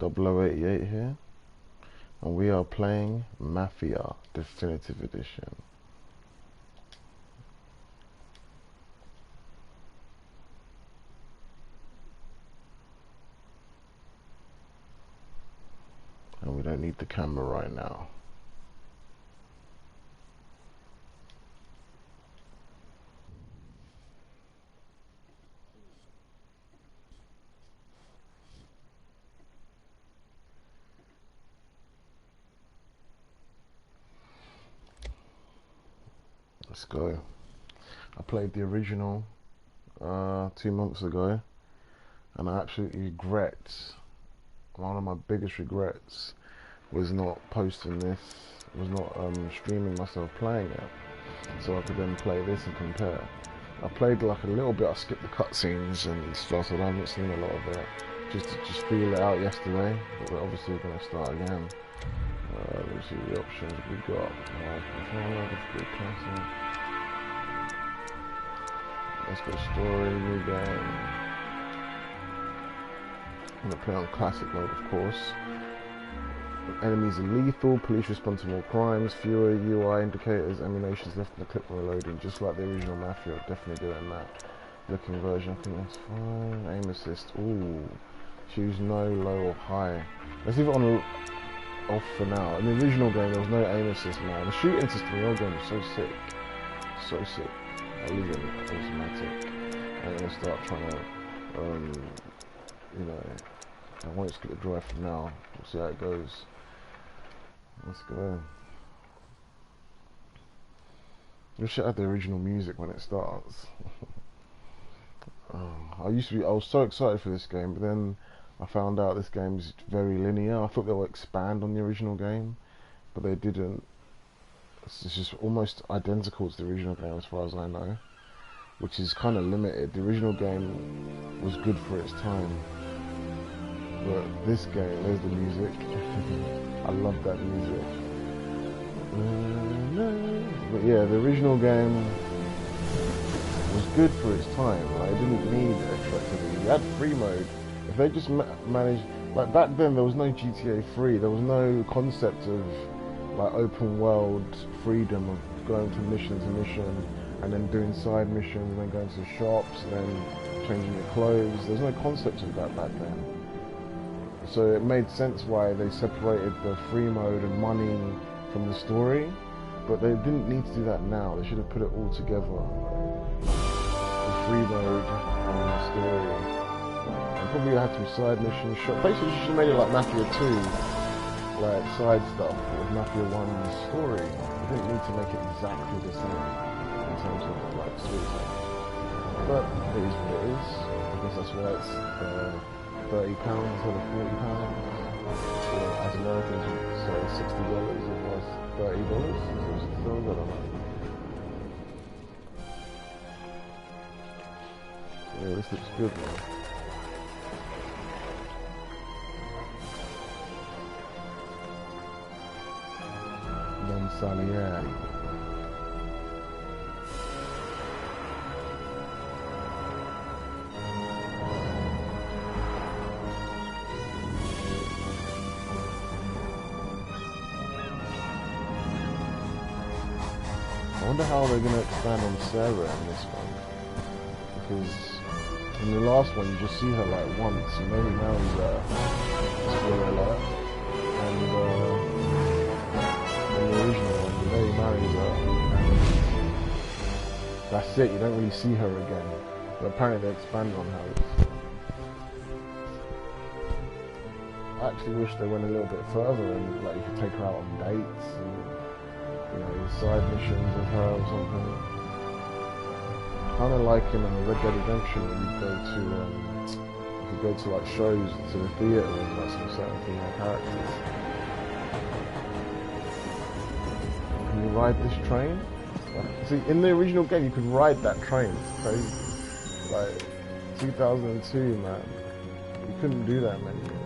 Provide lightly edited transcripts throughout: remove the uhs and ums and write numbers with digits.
0088 here, and we are playing Mafia Definitive Edition. And we don't need the camera right now. Let's go. I played the original 2 months ago, and I absolutely regret, one of my biggest regrets was not posting this, was not streaming myself playing it, so I could then play this and compare. I played like a little bit, I skipped the cutscenes and stuff, and I haven't seen a lot of it, just to feel it out yesterday, but we're obviously going to start again. Let's see the options we got. Controller, difficult, classic. Let's go story, new game. I'm going to play on classic mode, of course. Enemies are lethal, police respond to more crimes, fewer UI indicators, animations left in the clip when reloading, just like the original Mafia. Definitely doing that. Looking version, I think that's fine. Aim assist, ooh. Choose no, low or high. Let's leave it on off for now. In the original game there was no aim assist, man. The shooting system in the old game was so sick. So sick. I'll leave it automatic. I'm gonna start trying to you know, I won't skip the drive for now. We'll see how it goes. Let's go. We should have the original music when it starts. I was so excited for this game, but then I found out this game is very linear. I thought they would expand on the original game, but they didn't. It's just almost identical to the original game as far as I know, which is kind of limited. The original game was good for its time, but this game, there's the music. I love that music. But yeah, the original game was good for its time. Like, it didn't need extra activity. You had free mode. If they just managed, like back then there was no GTA 3, there was no concept of like open world freedom of going to mission to mission and then doing side missions and then going to shops and then changing your clothes. There's no concept of that back then. So it made sense why they separated the free mode and money from the story, but they didn't need to do that now. They should have put it all together. The free mode and the story. And probably had some side missions. Basically, she should have made it like Mafia 2, like side stuff with Mafia 1's story. You didn't need to make it exactly the same in terms of like storytelling. But it is what it is. I guess that's why it's £30 instead of £40. Or as Americans would say, $60 it was $30. So $60, I don't know. Yeah, this looks good, man. Salieri. I wonder how they're going to expand on Sarah in this one, because in the last one you just see her like once, and maybe marries her, spoiler alert, and in the original one, Mary marries her, and that's it, you don't really see her again, but apparently they expand on her. I actually wish they went a little bit further and like you could take her out on dates and, you know, side missions with her or something. Kind of like in Red Dead Redemption when you go to like shows to the theatre with like some certain female characters. Can you ride this train? See, in the original game you could ride that train. It's crazy. Like 2002, man. You couldn't do that many years.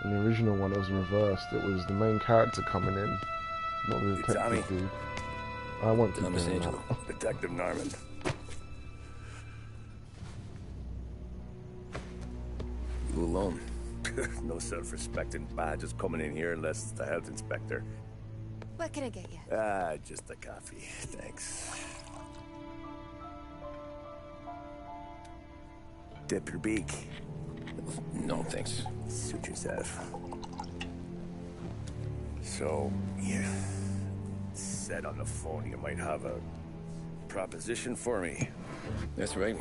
In the original one, it was reversed. It was the main character coming in, not the detective dude. I want to do that. Detective Norman. You alone? No self-respecting badges coming in here unless it's the health inspector. What can I get you? Just a coffee, thanks. Dip your beak. No, thanks. Suit yourself. So, you said on the phone you might have a proposition for me. That's right.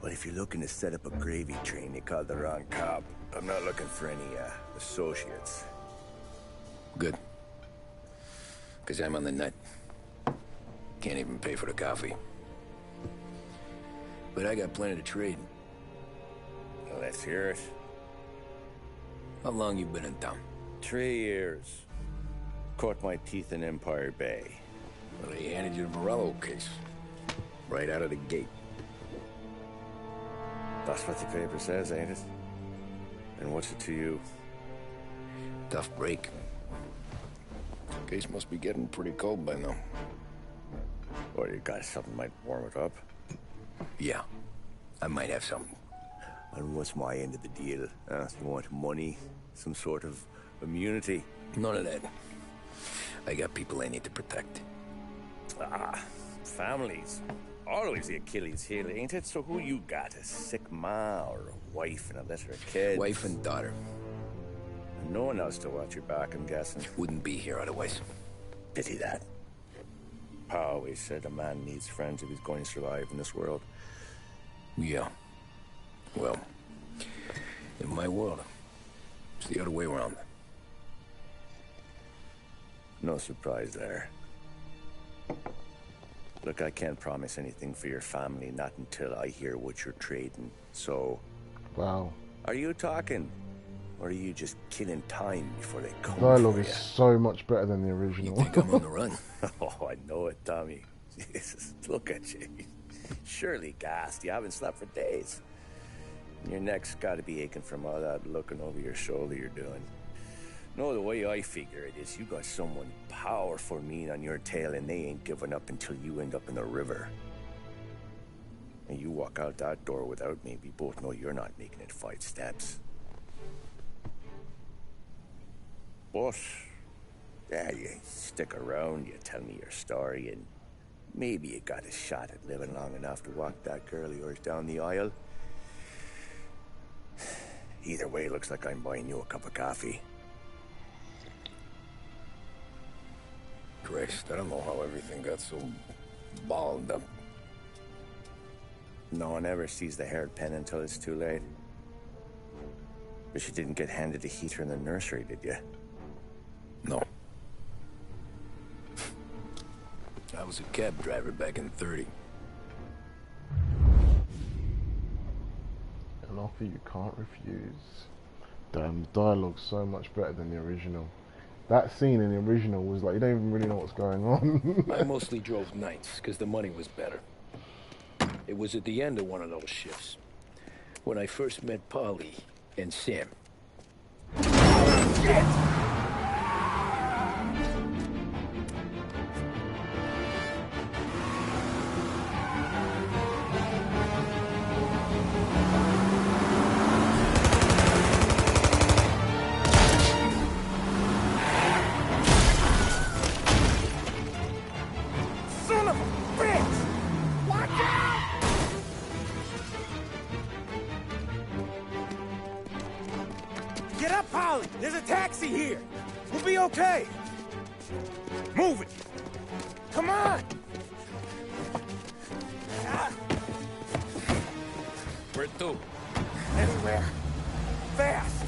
Well, if you're looking to set up a gravy train, you called the wrong cop. I'm not looking for any, associates. Good. Because I'm on the nut. Can't even pay for the coffee. But I got plenty to trade. Well, let's hear it. How long you been in town? 3 years. Caught my teeth in Empire Bay. Well, they handed you the Morello case. Right out of the gate. That's what the paper says, ain't it? And what's it to you? Tough break. Case must be getting pretty cold by now. Or you got something might warm it up? Yeah, I might have something. And what's my end of the deal? You want money? Some sort of immunity? None of that. I got people I need to protect. Families. Always the Achilles heel, ain't it? So who you got? A sick ma or a wife and a litter of kids? Wife and daughter. And no one else to watch your back, I'm guessing. Wouldn't be here otherwise. Pity that. Pa always said a man needs friends if he's going to survive in this world. Yeah. Well, in my world, it's the other way around. No surprise there. Look, I can't promise anything for your family, not until I hear what you're trading. So... Wow. Are you talking? Or are you just killing time before they come? Dialogue is so much better than the original. You think I'm on the run? Oh, I know it, Tommy. Jesus, look at you. Surely gassed. You haven't slept for days. Your neck's got to be aching from all that looking over your shoulder you're doing. No, the way I figure it is you got someone powerful mean on your tail and they ain't giving up until you end up in the river. And you walk out that door without me, we both know you're not making it 5 steps. But, yeah, you stick around, you tell me your story, and maybe you got a shot at living long enough to walk that girl of yours down the aisle. Either way, looks like I'm buying you a cup of coffee. Christ, I don't know how everything got so balled up. No one ever sees the haired pen until it's too late. But you didn't get handed a heater in the nursery, did you? No. I was a cab driver back in 30. An offer you can't refuse. Damn, the dialogue's so much better than the original. That scene in the original was like, you don't even really know what's going on. I mostly drove nights, because the money was better. It was at the end of one of those shifts, when I first met Polly and Sam. Shit! Get up, Polly! There's a taxi here! We'll be okay! Move it! Come on! Where to? Anywhere. Fast!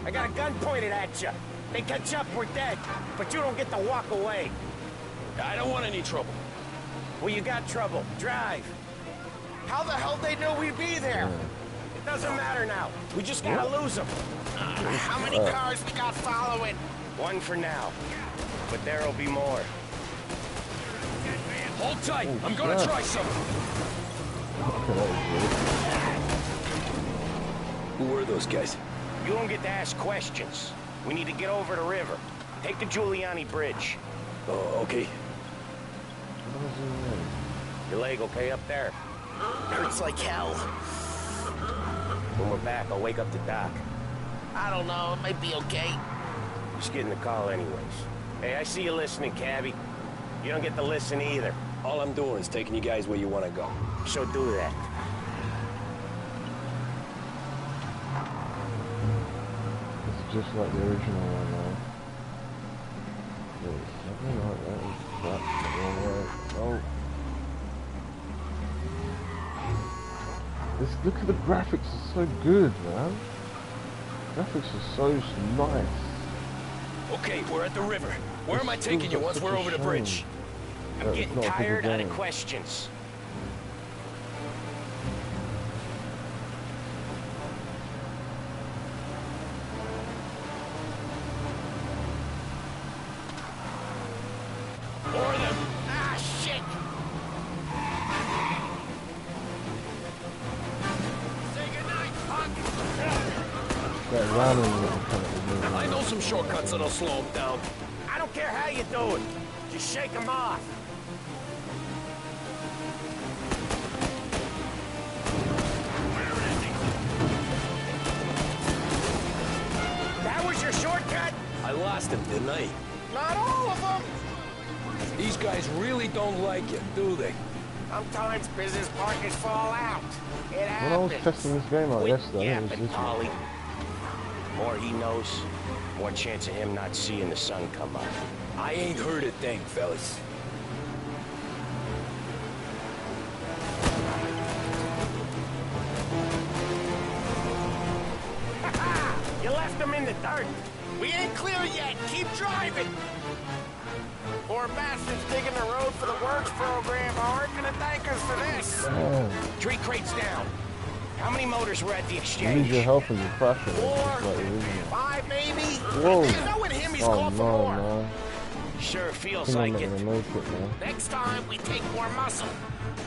I got a gun pointed at you. They catch up, we're dead. But you don't get to walk away. I don't want any trouble. Well, you got trouble. Drive. How the hell they know we'd be there? It doesn't matter now. We just gotta lose them. How many cars we got following? One for now. But there'll be more. Hold tight. I'm gonna try something. Okay, that was good. Who were those guys? You don't get to ask questions. We need to get over the river. Take the Giuliani Bridge. Oh, okay. Your leg okay up there? Hurts like hell. When we're back, I'll wake up the doc. I don't know, it might be okay. Just getting the call anyways. Hey, I see you listening, Cabby. You don't get to listen either. All I'm doing is taking you guys where you want to go. So do that. It's just like the original one now. There's something like that. That's the wrong way. Oh. Look at the graphics, are so good, man. Graphics are so nice. Okay, we're at the river. Where am I taking you once we're over the bridge? I'm getting tired out of questions. Or them. Ah, shit! Say goodnight, punk! That ramming kind of I know some shortcuts that'll slow them down. I don't care how you do it. Just shake them off. That was your shortcut? I lost him, didn't I? Not all of them. These guys really don't like it, do they? Sometimes business partners fall out. It happens. When I was testing this game out yesterday, I think it was this Polly. one. More he knows, more chance of him not seeing the sun come up. I ain't heard a thing, fellas. You left him in the dirt. We ain't clear yet. Keep driving. Poor bastards digging the road for the works program aren't gonna thank us for this. Oh. 3 crates down. How many motors were at the You exchange? lose your health when you crash it. 4, Like the original. 5 maybe? Whoa. You know what him, he's Oh called for no, more. man. Sure I feels think I'm like not it. gonna make it, man. Next time, we take more muscle.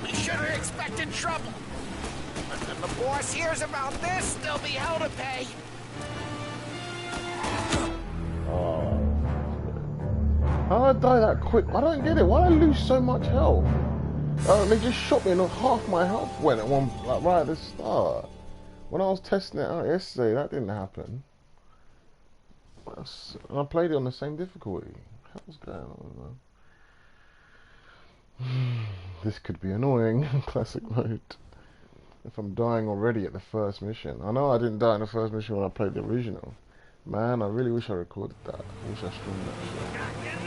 We should have expected trouble. But when the boss hears about this, there'll be hell to pay. Oh. How did I die that quick? I don't get it. Why did I lose so much health? They just shot me and half my health went at one, like right at the start. When I was testing it out yesterday, that didn't happen. And I played it on the same difficulty. What was going on, man? This could be annoying. Classic mode. If I'm dying already at the first mission. I know I didn't die in the first mission when I played the original. Man, I really wish I recorded that. I wish I streamed that shit.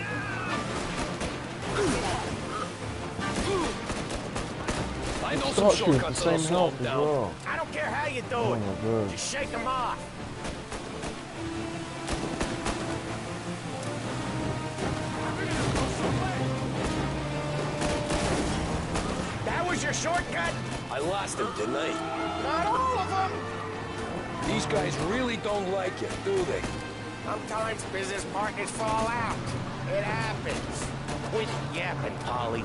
I know some shortcuts that'll slow them down. Well. I don't care how you do Oh it. my God. Just shake them off. That was your shortcut? I lost him, didn't I? Not all of them. These guys really don't like it, do they? Sometimes business partners fall out. It happens. Quit yapping, Polly.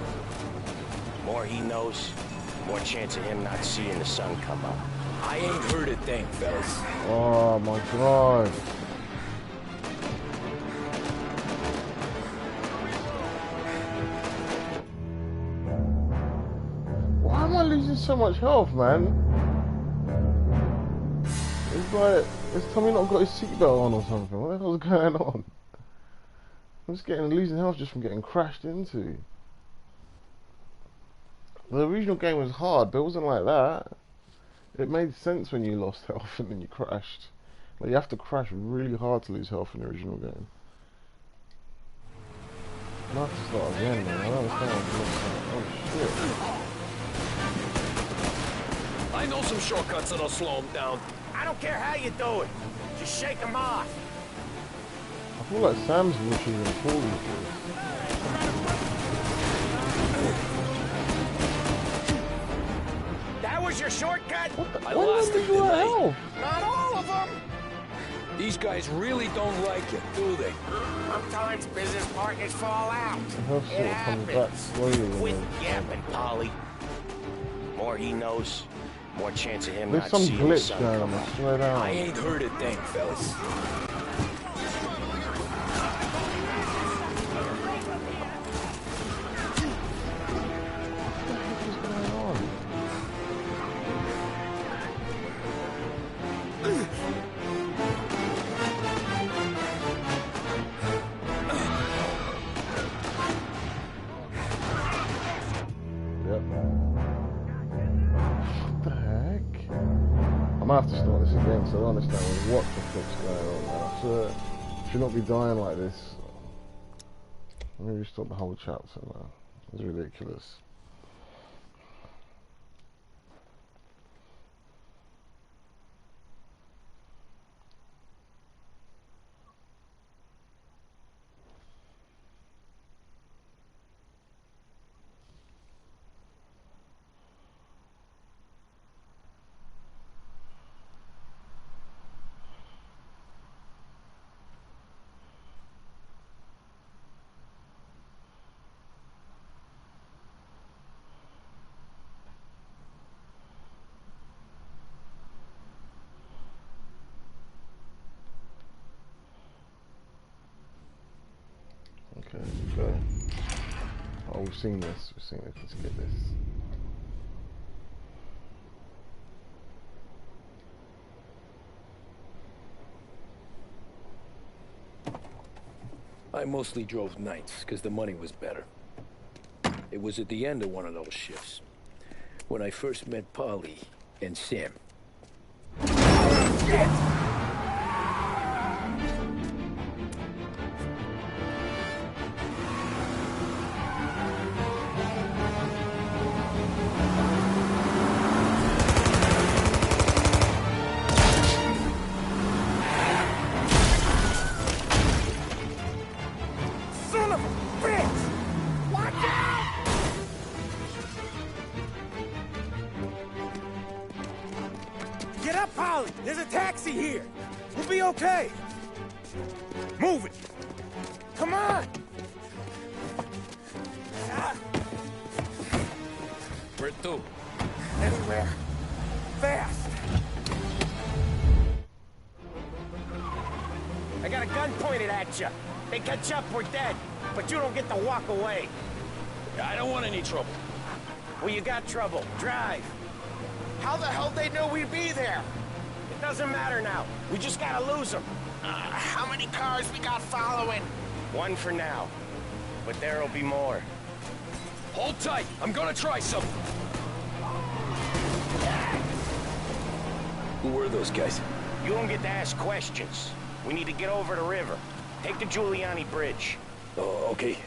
More he knows, more chance of him not seeing the sun come up. I ain't heard a thing, fellas. Oh my God. Why am I losing so much health, man? It's like, has Tommy not got his seatbelt on or something? What the hell's going on? I'm just losing health just from getting crashed into. The original game was hard, but it wasn't like that. It made sense when you lost health and then you crashed. Like, you have to crash really hard to lose health in the original game. I have to start again, man. I don't understand. Oh shit. I know some shortcuts that'll slow them down. I don't care how you do it. Just shake them off. I feel like Sam's rushing and falling for That was your shortcut? I lost him, didn't I? Not all of them. These guys really don't like it, do they? Sometimes business partners fall out. The health It sort of comes back happens. slowly. Quit yapping, Polly. More he knows, More chance of him There's not some seeing the glitch sun going come on, up. I swear down. I ain't heard a thing, fellas. I might have to start this again so I understand what the fuck's going on now. So, should not be dying like this. Let me restart the whole chapter now. It's ridiculous. Okay, go. Oh, we've seen this. We've seen it. Let's get this. I mostly drove nights, because the money was better. It was at the end of one of those shifts, when I first met Polly and Sam. Shit! There's a taxi here. We'll be okay. Move it. Come on. Where to? Anywhere. Fast. I got a gun pointed at you. They catch up, we're dead. But you don't get to walk away. I don't want any trouble. Well, you got trouble. Drive. How the hell they know we'd be there? It doesn't matter now. We just gotta lose them. How many cars we got following? One for now. But there'll be more. Hold tight. I'm gonna try something. Who were those guys? You don't get to ask questions. We need to get over the river. Take the Giuliani Bridge. Oh, okay.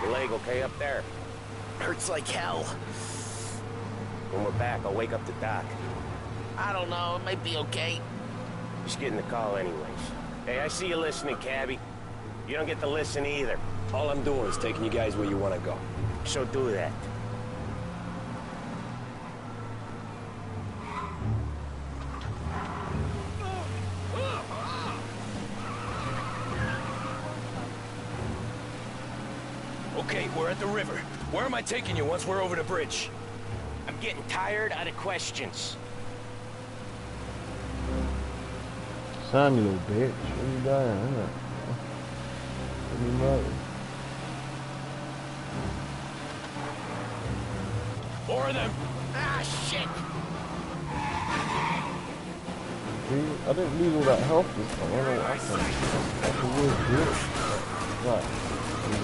Your leg okay up there? Hurts like hell. When we're back, I'll wake up the doc. I don't know, it might be okay. Just getting the call anyways. Hey, I see you listening, cabbie. You don't get to listen either. All I'm doing is taking you guys where you want to go. So do that. Okay, we're at the river. Where am I taking you once we're over the bridge? I'm getting tired out of questions. Sam, you little bitch. What are you doing, isn't it? What are you doing? More of them. Ah, shit! See, I didn't lose all that health this time. I don't know what happened. That's a weird glitch. Right.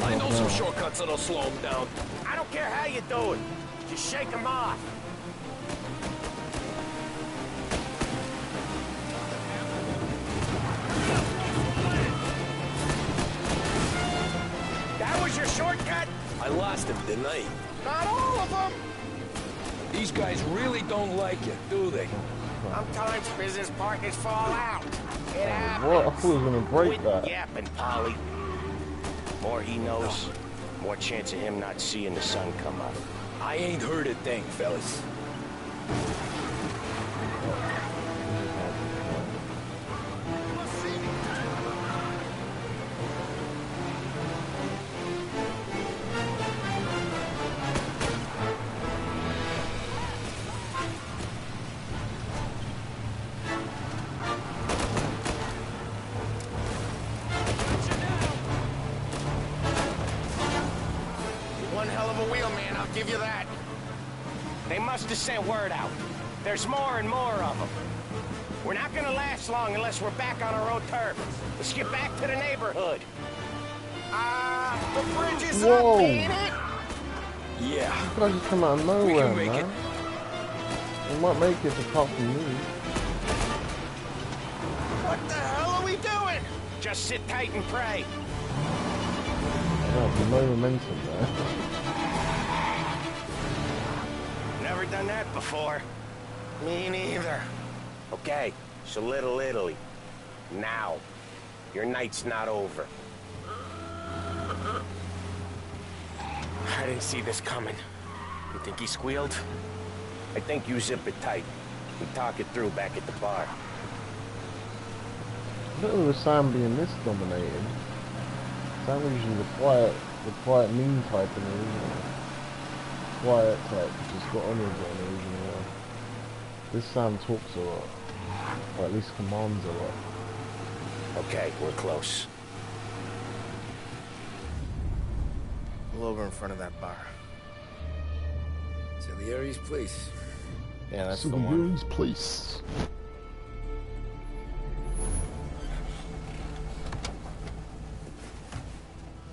I know some shortcuts that'll slow them down. I don't care how you do it. Just shake them off. That was your shortcut? I lost him, didn't I? Not all of them. These guys really don't like you, do they? Sometimes business partners fall out. It happens. What? I thought he was gonna break Quit that. yapping, Polly. More he knows, more chance of him not seeing the sun come up. I ain't heard a thing, fellas. I'll give you that. They must have sent word out. There's more and more of them. We're not gonna last long unless we're back on our own turf. Let's get back to the neighborhood. The bridge is Whoa. up, ain't it? Yeah. How could I just come out of We nowhere, can make man? it. We might make it apart from me. What the hell are we doing? Just sit tight and pray. Yeah, no momentum there. Never done that before. Me neither. Okay, so Little Italy. Now. Your night's not over. I didn't see this coming. You think he squealed? I think you zip it tight. We talk it through back at the bar. I don't remember Sam being this dominated. Sam was usually the quiet mean type in the original. Quiet type, who just got on with it in the original one. This Sam talks a lot. Or at least commands a lot. Okay, we're close. Pull over in front of that bar. Salieri's place. Yeah, that's the one. Place.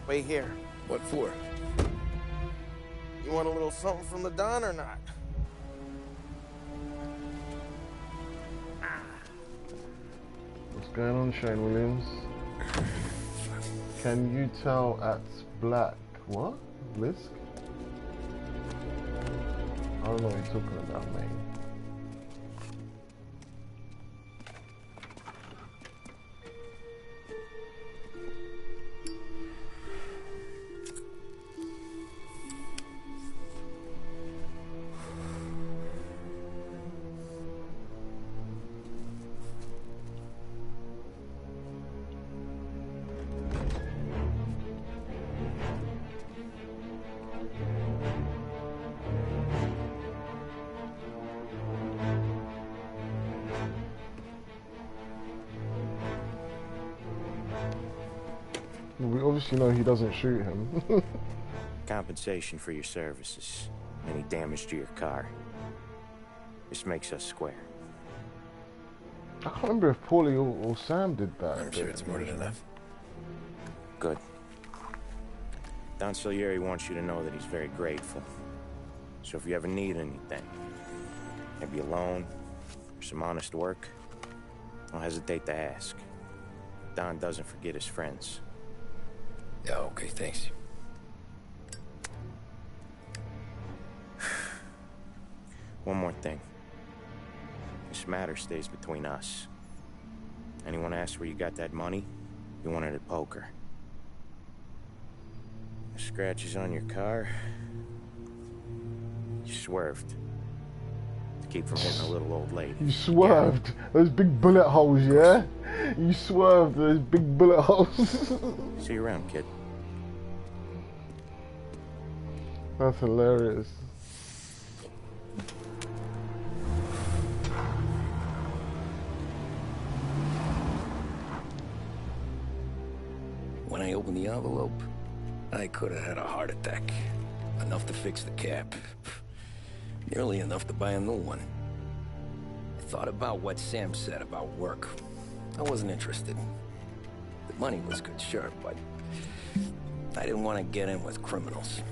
Wait here. What for? You want a little something from the Don or not? What's going on, Shane Williams? Can you tell at black? What? Lisk? I don't know what you're talking about, mate. We obviously know he doesn't shoot him. Compensation for your services. Any damage to your car. This makes us square. I can't remember if Paulie or Sam did that. I'm sure it's more than enough. Good. Don Salieri wants you to know that he's very grateful. So if you ever need anything, maybe a loan or some honest work, don't hesitate to ask. Don doesn't forget his friends. Yeah, okay, thanks. One more thing. This matter stays between us. Anyone asks where you got that money, you won it at poker. The scratches on your car, you swerved. To keep from hitting a little old lady. You swerved. Those big bullet holes, yeah? You swerved those big bullet holes. See you around, kid. That's hilarious. When I opened the envelope, I could have had a heart attack. Enough to fix the cap. Nearly enough to buy a new one. I thought about what Sam said about work. I wasn't interested. The money was good, sure, but I didn't want to get in with criminals.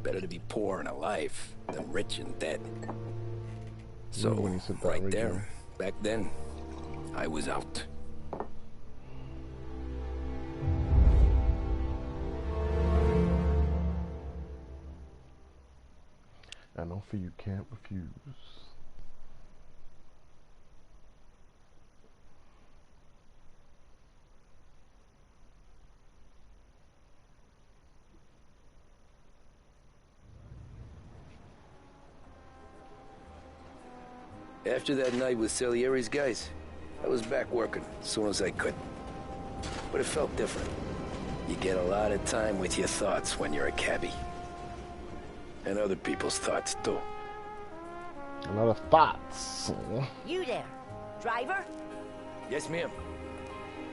Better to be poor and alive than rich and dead. So, when you said that right originally. there, back then, I was out. An offer you can't refuse. After that night with Salieri's guys, I was back working as soon as I could. But it felt different. You get a lot of time with your thoughts when you're a cabbie. And other people's thoughts, too. A lot of thoughts. You there, driver? Yes, ma'am.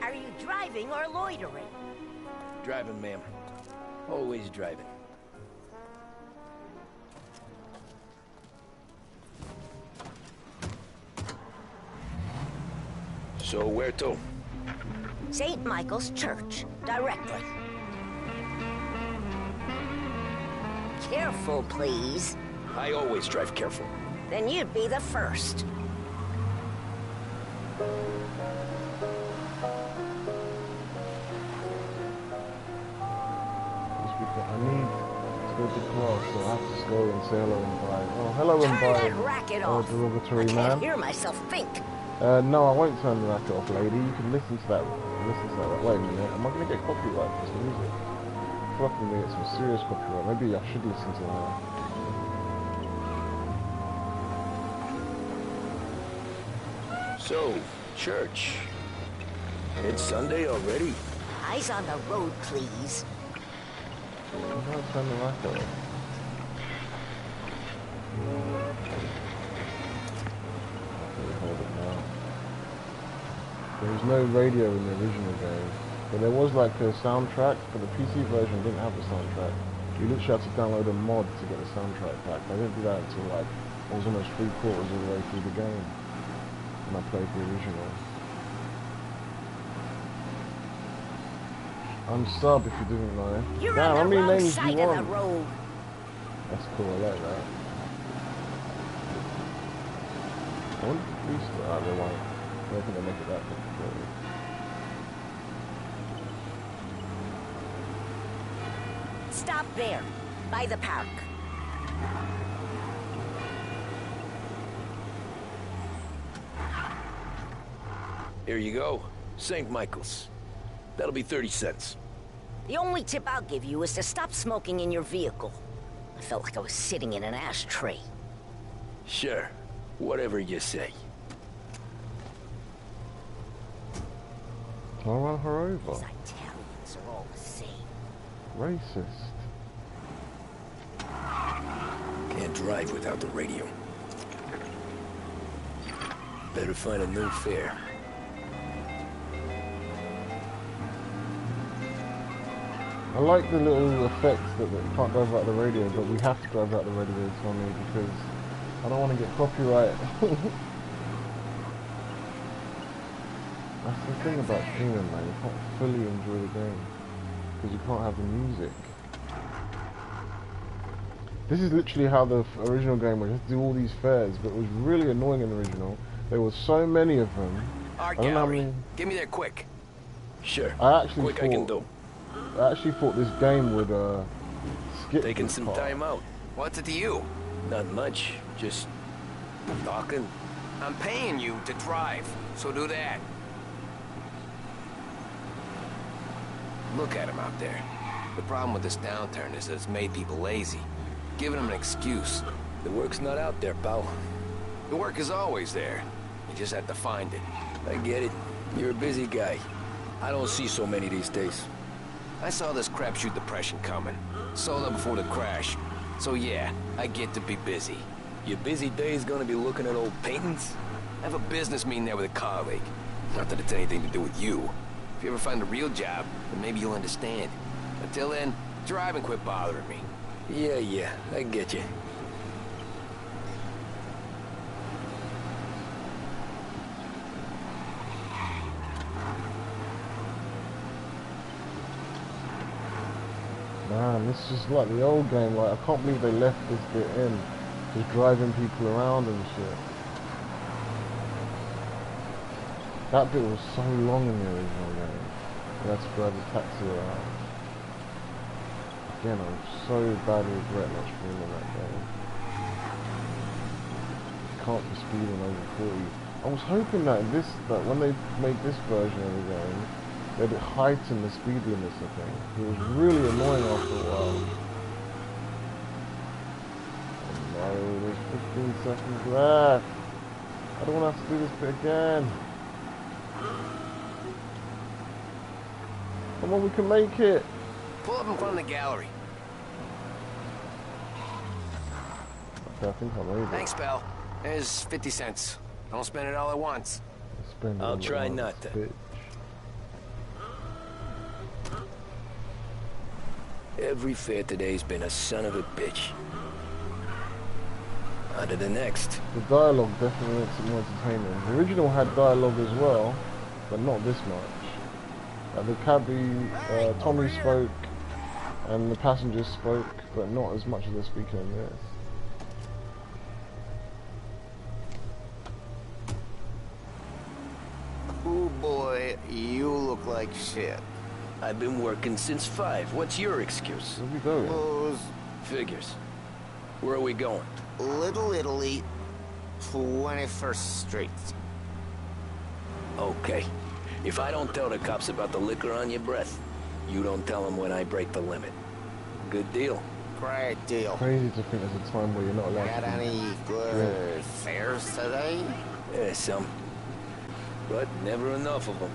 Are you driving or loitering? Driving, ma'am. Always driving. So where to? St. Michael's Church, directly. Careful, please. I always drive careful. Then you'd be the first. I need to go to class, so I have to go and say hello and bye. Oh, hello and bye. Turn that racket Oh, off. derogatory I can't man. hear myself think. No, I won't turn the racket off, lady. You can listen to that. Listen to that. Wait a minute. Am I going to get copyright for this music? I feel like I'm going to get some serious copyright. Maybe I should listen to that. So, church. It's Sunday already? Eyes on the road, please. I'm going to turn the racket off. Hold it now. There was no radio in the original game, but there was like a soundtrack, but the PC version didn't have the soundtrack. You literally had to download a mod to get the soundtrack back. I didn't do that until like I was almost 3/4 of the way through the game when I played the original. I'm sub if you didn't know. You're Damn, how on the many wrong names do side you of the want? road. That's cool, I like that. I wonder if the police they won't. I don't think they'll make it that complicated. Stop there, by the park. Here you go. St. Michael's. That'll be 30 cents. The only tip I'll give you is to stop smoking in your vehicle. I felt like I was sitting in an ashtray. Sure. Whatever you say. I'll run her over. These Italians are all the same. Racist. Can't drive without the radio. Better find a new fare. I like the little effects that you can't drive out the radio, but we have to drive out the radio, Tommy, because I don't want to get copyright. That's the thing about streaming, man. You can't fully enjoy the game because you can't have the music. This is literally how the original game was. You have to do all these fairs, but it was really annoying in the original. There were so many of them. Art I don't know how gallery. many. Get me there quick. Sure. I actually Quick I can do. I actually thought this game would skip Taking this some part. time out. What's it to you? Not much. Just talking. I'm paying you to drive, so do that. Look at him out there. The problem with this downturn is that it's made people lazy, giving them an excuse. The work's not out there, pal. The work is always there. You just have to find it. I get it. You're a busy guy. I don't see so many these days. I saw this crapshoot depression coming. Sold up before the crash. So yeah, I get to be busy. Your busy day's gonna be looking at old paintings? I have a business meeting there with a colleague. Not that it's anything to do with you. If you ever find a real job, then maybe you'll understand. Until then, drive and quit bothering me. Yeah, I get you. Man, this is like the old game. Like, I can't believe they left this bit in. Just driving people around and shit. That bit was so long in the original game. You had to drive the taxi around. Again, I so badly regret not streaming that game. You can't be speeding over 40. I was hoping that when they made this version of the game, they'd heighten the speed limits, I think. It was really annoying after a while. Oh no, there's 15 seconds left. I don't want to have to do this bit again. Come on, we can make it. Pull up in front of the gallery. Okay, I think I made it. Thanks, pal. There's 50 cents. Don't spend it all at once. Spend it I'll on try the not to. bitch. Every fair today's been a son of a bitch. On to the next. The dialogue definitely makes it more entertaining. The original had dialogue as well, but not this much. The cabbie, Tommy spoke, and the passengers spoke, but not as much as they're speaking in this. Oh boy, you look like shit. I've been working since 5. What's your excuse? Where are we going? Those Figures. Where are we going? Little Italy, 21st Street. Okay. If I don't tell the cops about the liquor on your breath, you don't tell them when I break the limit. Good deal. Great deal. Crazy to think there's a time where you're not allowed Got to any good fares today? Yeah, some. But never enough of them.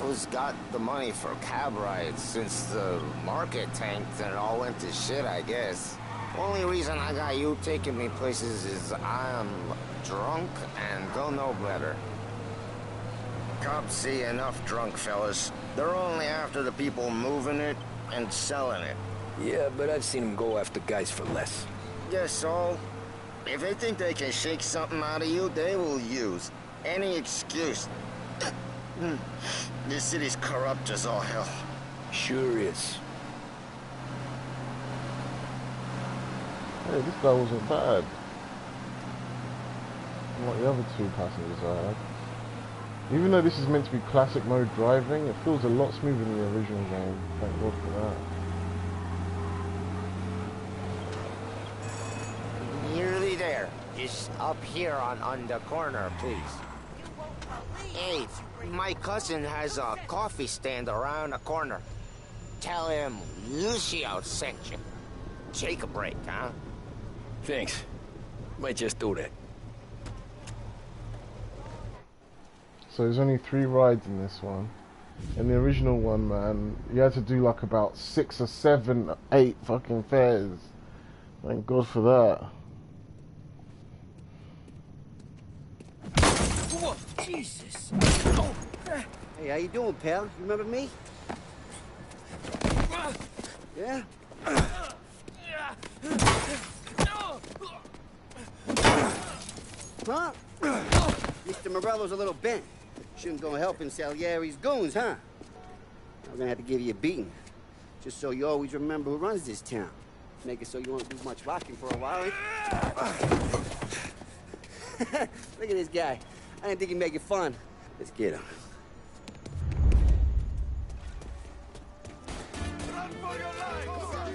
Who's got the money for cab rides since the market tanked and it all went to shit, I guess? Only reason I got you taking me places is I'm drunk and don't know better. Cops see enough drunk fellas. They're only after the people moving it and selling it. Yeah, but I've seen them go after guys for less. Yes, so if they think they can shake something out of you, they will use any excuse. This city's corrupt as all hell. Sure is. Hey, this guy wasn't bad. Like the other two passengers I had. Even though this is meant to be classic mode driving, it feels a lot smoother than the original game. Thank God for that. Nearly there. Just up here on the corner, please. Hey, my cousin has a coffee stand around the corner. Tell him Lucio sent you. Take a break, huh? Thanks. Might just do that. So there's only 3 rides in this one. In the original one, man, you had to do like about 6 or 7, 8 fucking fares. Thank God for that. Whoa, Jesus! Hey, how you doing, pal? You remember me? Yeah? Huh? Mr. Morello's a little bent. Shouldn't go helping Salieri's goons, huh? I'm gonna have to give you a beating. Just so you always remember who runs this town. Make it so you won't do much rocking for a while. Look at this guy. I didn't think he'd make it fun. Let's get him.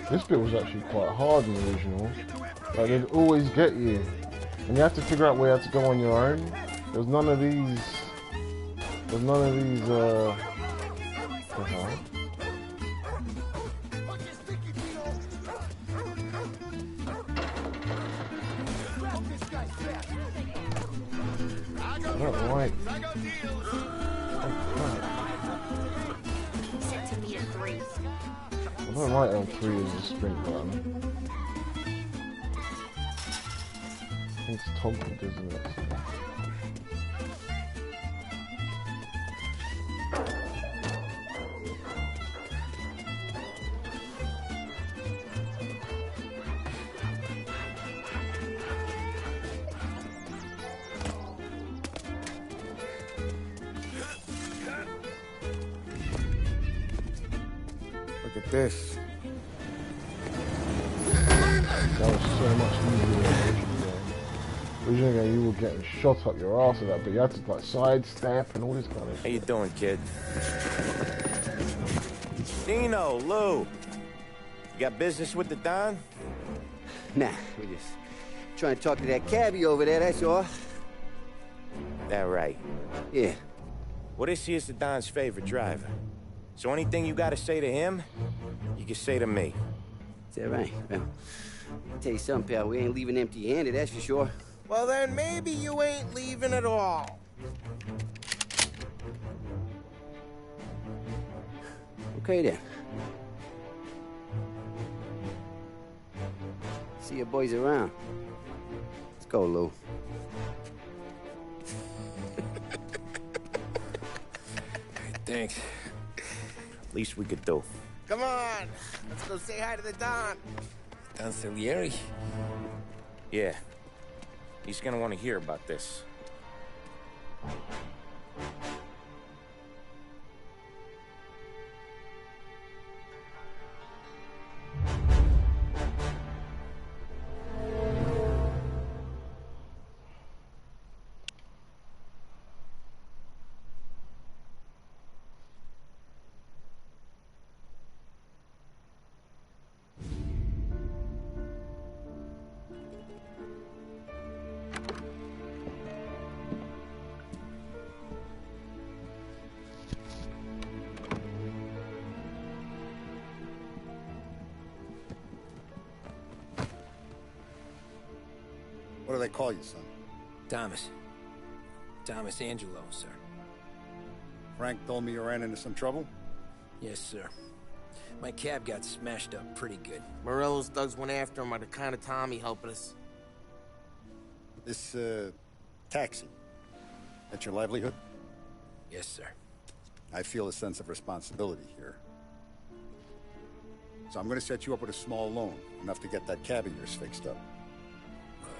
This bit was actually quite hard in the original. Like, they'd always get you. And you have to figure out where you have to go on your own. There's none of these... There's none of these, I don't like... Set to meter 3. I don't like L3 as a sprint button. I think it's toggled, isn't it? Look at this. That was so much easier than the original game. Original game, you were getting shot up your ass with that, but you had to like sidestep and all this kind of shit. How you doing, kid? Dino, Lou. You got business with the Don? Nah, we're just trying to talk to that cabbie over there, that's all. That right. Yeah. Well, this here's the Don's favorite driver. So anything you gotta say to him, you can say to me. Is that right? Well, I'll tell you something, pal. We ain't leaving empty-handed, that's for sure. Well, then maybe you ain't leaving at all. Okay, then. See your boys around. Let's go, Lou. Thanks. Least we could do. Come on, let's go say hi to the Don. Don Salieri? Yeah. He's gonna want to hear about this. do they call you, son? Thomas. Thomas Angelo, sir. Frank told me you ran into some trouble? Yes, sir. My cab got smashed up pretty good. Morello's thugs went after him on account of Tommy helping us. This, taxi. That's your livelihood? Yes, sir. I feel a sense of responsibility here. So I'm gonna set you up with a small loan, enough to get that cab of yours fixed up.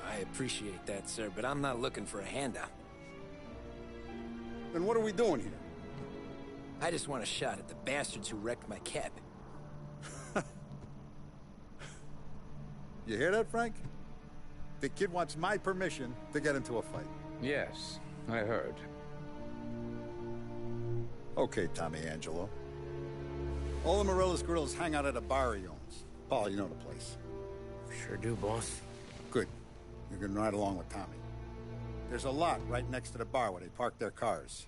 I appreciate that, sir, but I'm not looking for a handout. Then what are we doing here? I just want a shot at the bastards who wrecked my cab. You hear that, Frank? The kid wants my permission to get into a fight. Yes, I heard. Okay, Tommy Angelo. All the Morello's girls hang out at a bar he owns. Paul, you know the place. Sure do, boss. Good. You're gonna ride along with Tommy. There's a lot right next to the bar where they park their cars.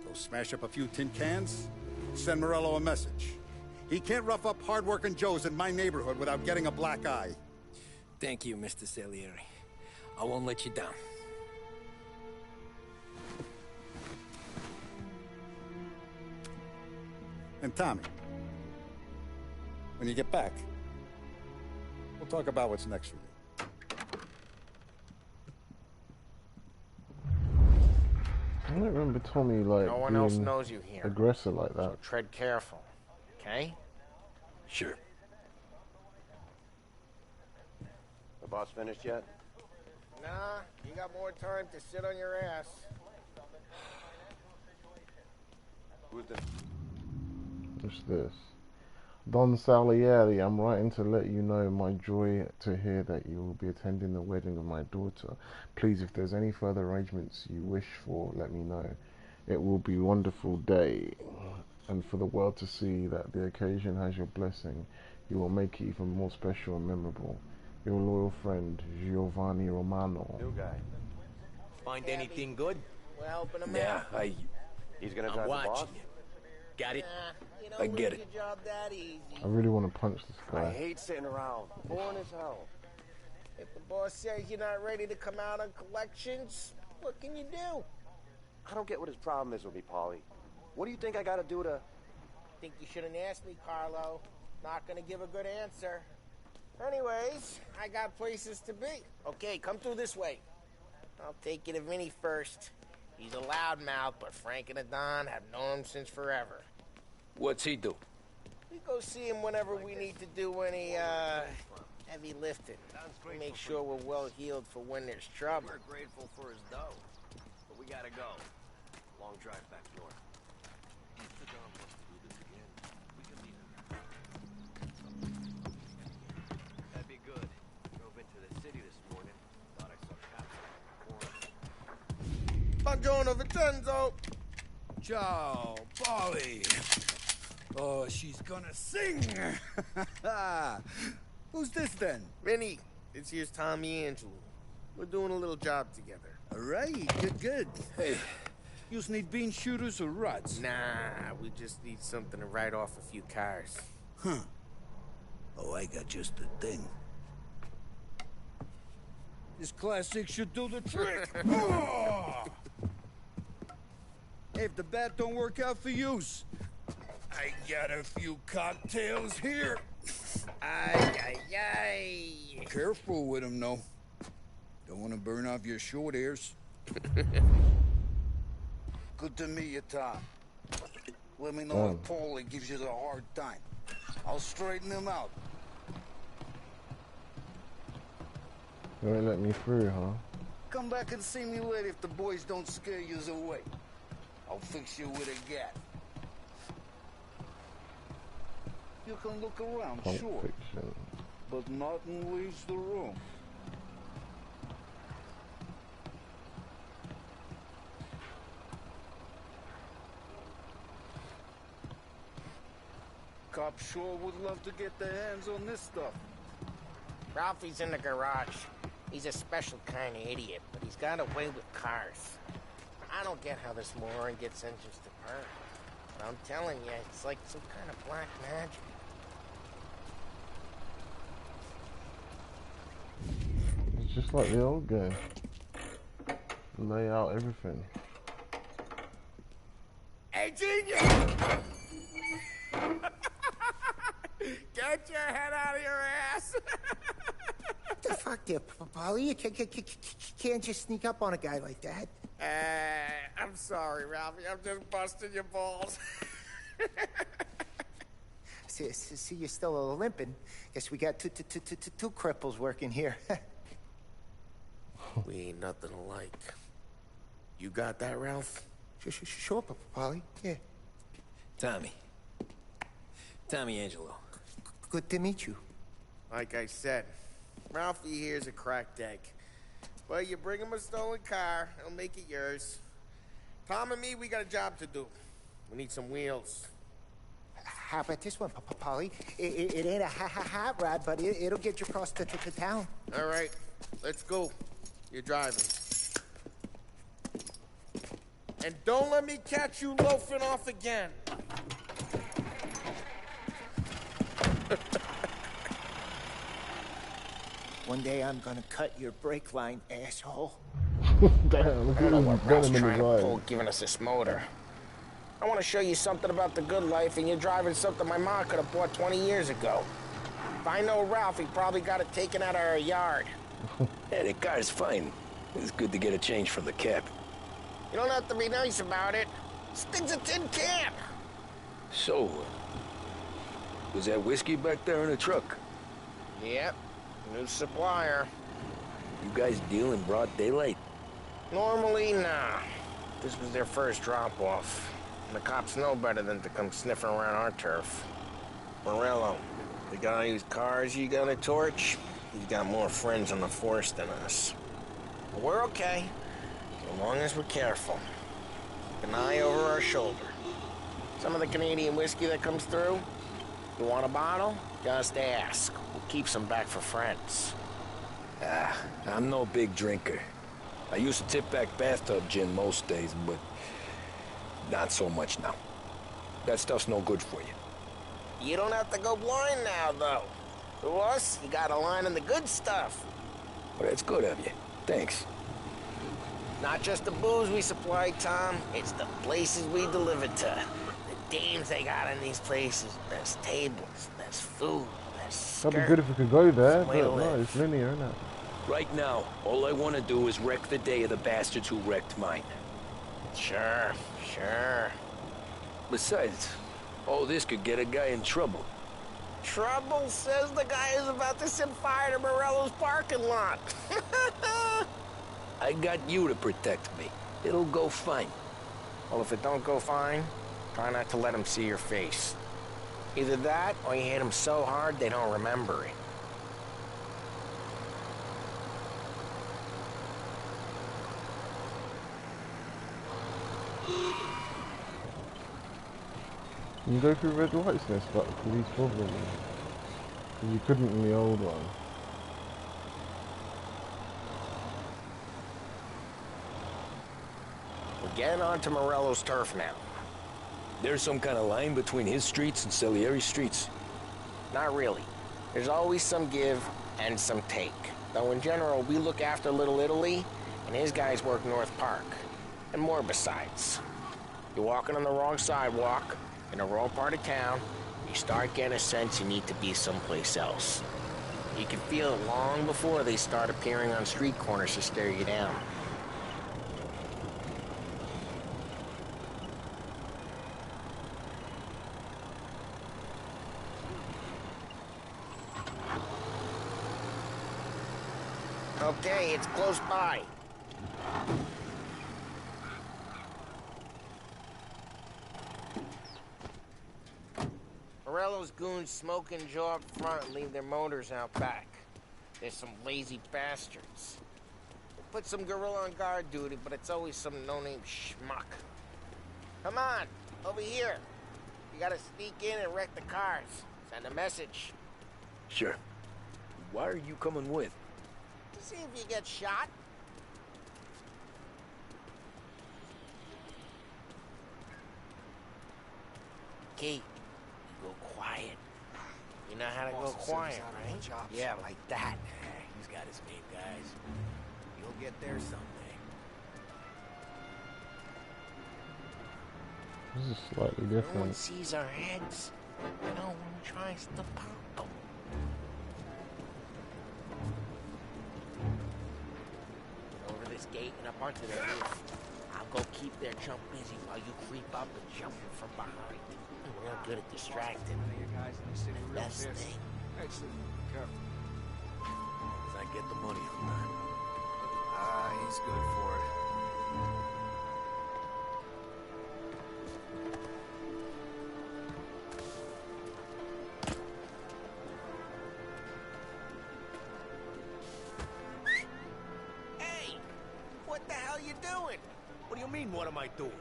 Go smash up a few tin cans, send Morello a message. He can't rough up hard-working Joes in my neighborhood without getting a black eye. Thank you, Mr. Salieri. I won't let you down. And Tommy, when you get back, we'll talk about what's next for you. I don't remember Tommy like No one being else knows you here. aggressor like that. So tread careful, okay? Sure. The boss finished yet? Nah, you got more time to sit on your ass. Who's this? What's this? Don Salieri, I'm writing to let you know my joy to hear that you will be attending the wedding of my daughter. Please, if there's any further arrangements you wish for, let me know. It will be a wonderful day, and for the world to see that the occasion has your blessing, you will make it even more special and memorable. Your loyal friend, Giovanni Romano. New guy. Find anything good? We're helping him out. He's gonna drive the boss? Got it? You know, I get it. Job that easy. I really want to punch this I guy. hate sitting around. Boring as hell. If the boss says you're not ready to come out on collections, what can you do? I don't get what his problem is with me, Paulie. What do you think I gotta do to... Think you shouldn't ask me, Carlo. Not gonna give a good answer. Anyways, I got places to be. Okay, come through this way. I'll take you to Vinny first. He's a loudmouth, but Frank and the Don have known him since forever. What's he do? We go see him whenever we need to do any, heavy lifting. We make sure we're well healed for when there's trouble. We're grateful for his dough, but we gotta go. Long drive back north. If the Don wants to do this again, we can leave him. That'd be good. Drove into the city this morning. Thought I saw cops on the corner. Buongiorno, Vincenzo! Ciao, Polly. Oh, she's gonna sing. Who's this then? Vinny, this here's Tommy Angelo. We're doing a little job together. All right, good, good. Hey, you need bean shooters or rods? Nah, we just need something to write off a few cars. Huh. Oh, I got just the thing. This classic should do the trick. Oh! If the bat don't work out for yous, I got a few cocktails here. Ay, ay, ay. Careful with them, though. Don't want to burn off your short hairs. Good to meet you, Tom. Let me know if Paulie gives you the hard time. I'll straighten him out. You won't let me through, huh? Come back and see me later if the boys don't scare yous away. I'll fix you with a gat. You can look around, Pulp sure. Fiction. But nothing leaves the room. Cops sure would love to get their hands on this stuff. Ralphie's in the garage. He's a special kind of idiot, but he's got a way with cars. I don't get how this moron gets engines to burn. But I'm telling you, it's like some kind of black magic. Just like the old game. Lay out everything. Hey, genius! Get your head out of your ass! The fuck there, Polly? You can't just sneak up on a guy like that. I'm sorry, Ralphie. I'm just busting your balls. See, you're still limping. Guess we got two cripples working here. We ain't nothing alike. You got that, Ralph? Sure, Polly. Yeah. Tommy Angelo. Good to meet you. Like I said, Ralphie here's a cracked egg. But you bring him a stolen car, he'll make it yours. Tom and me, we got a job to do. We need some wheels. How about this one, Polly? It ain't a hot rod, but it'll get you across to town. All right, let's go. You're driving. And don't let me catch you loafing off again. One day I'm gonna cut your brake line, asshole. Damn, look I at don't know him what Ralph's burning in trying his to eyes. pull, giving us this motor. I want to show you something about the good life, and you're driving something my mom could have bought 20 years ago. If I know Ralph, he probably got it taken out of our yard. Yeah, the car's fine. It's good to get a change from the cap. You don't have to be nice about it. This thing's a tin can. So, was that whiskey back there in the truck? Yep, new supplier. You guys deal in broad daylight? Normally, nah. This was their first drop-off. The cops know better than to come sniffing around our turf. Morello, the guy whose cars you got a torch, he's got more friends on the force than us. But we're okay, as long as we're careful. Keep an eye over our shoulder. Some of the Canadian whiskey that comes through, you want a bottle? Just ask. We'll keep some back for friends. I'm no big drinker. I used to tip back bathtub gin most days, but not so much now. That stuff's no good for you. You don't have to go blind now, though. To us, you got a line in the good stuff. Well, that's good of you. Thanks. Not just the booze we supply, Tom. It's the places we deliver to. The dames they got in these places. There's tables, there's food, there's skirts. That'd be good if we could go there, Way to but no, live. it's linear, isn't it? Right now, all I want to do is wreck the day of the bastards who wrecked mine. Sure. Besides, all this could get a guy in trouble. Trouble says the guy is about to set fire to Morello's parking lot. I got you to protect me. It'll go fine. Well, if it don't go fine, try not to let him see your face. Either that, or you hit him so hard they don't remember it. You can go through red lights there, but for these problems. Because you couldn't in the old one. We're getting onto Morello's turf now. There's some kind of line between his streets and Salieri's streets? Not really. There's always some give and some take. Though in general, we look after Little Italy, and his guys work North Park. And more besides. You're walking on the wrong sidewalk, in the wrong part of town, you start getting a sense you need to be someplace else. You can feel it long before they start appearing on street corners to stare you down. Okay, it's close by. Morello's goons smoke and jaw up front and leave their motors out back. They're some lazy bastards. They put some gorilla on guard duty, but it's always some no-name schmuck. Come on, over here. You gotta sneak in and wreck the cars. Send a message. Sure. Why are you coming with? To see if you get shot. Kate, you go quiet. You know how to go quiet, right? Yeah, like that. He's gotta escape, guys. You'll get there someday. This is slightly No one different. sees our heads. No one tries to pop them. Over this gate and up onto their roof. I'll go keep their chump busy while you creep up and jump from behind. I'm real good at distracting. You guys in the city The real best busy. thing. Excellent. Careful. As I get the money on time. Ah, he's good for it. Hey! What the hell you doing? What do you mean, what am I doing?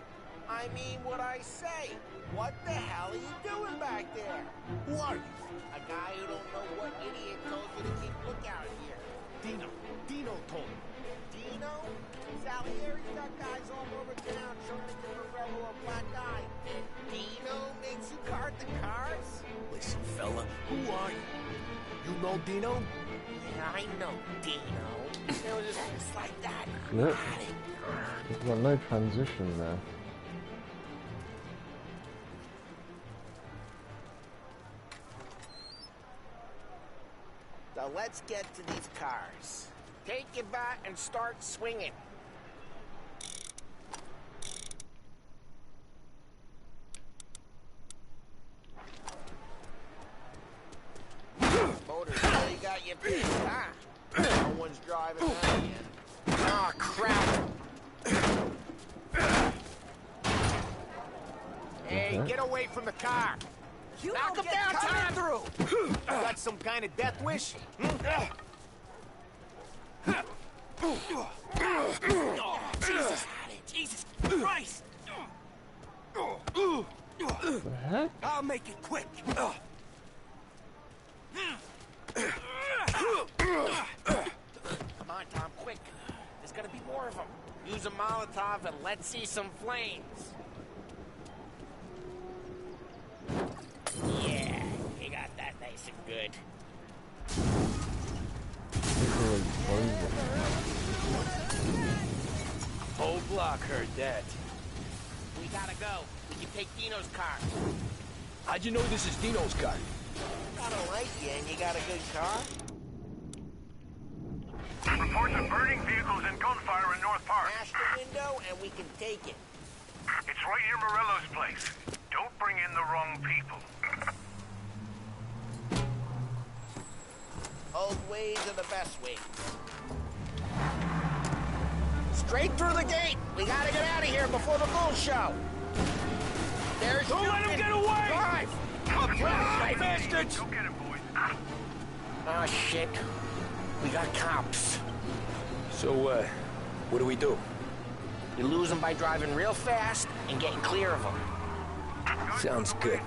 I mean what I say. What the hell are you doing back there? Who are you? A guy who don't know what idiot told you to keep lookout here. Dino. Dino told me. Dino? Salieri's got guys all over town trying to give Morello a black eye. Dino makes you cart the cars? Listen, fella, who are you? You know Dino? Yeah, I know Dino. It was just like that. Look, there's got no transition there. So let's get to these cars. Take your bat and start swinging. Motors really got you pissed, huh? No one's driving that yet. Oh, crap. Hey, get away from the car! You Knock don't him get down, coming Tom! through. You got some kind of death wish? Oh, Jesus, Jesus Christ! The heck? I'll make it quick. Come on, Tom, quick. There's gotta be more of them. Use a Molotov and let's see some flames. Yeah, you got that nice and good. Whole block heard that. We gotta go. We can take Dino's car. How'd you know this is Dino's car? I don't like you, and you got a good car? Reports of burning vehicles and gunfire in North Park. Smash the window, and we can take it. It's right near Morello's place. Don't bring in the wrong people. Old ways are the best ways. Straight through the gate. We gotta get out of here before the bull show. There's Don't let him get away! Drive! Drive, bastards! Go get him, boys. Oh, shit. We got cops. So, what do we do? You lose them by driving real fast and getting clear of them. Sounds good.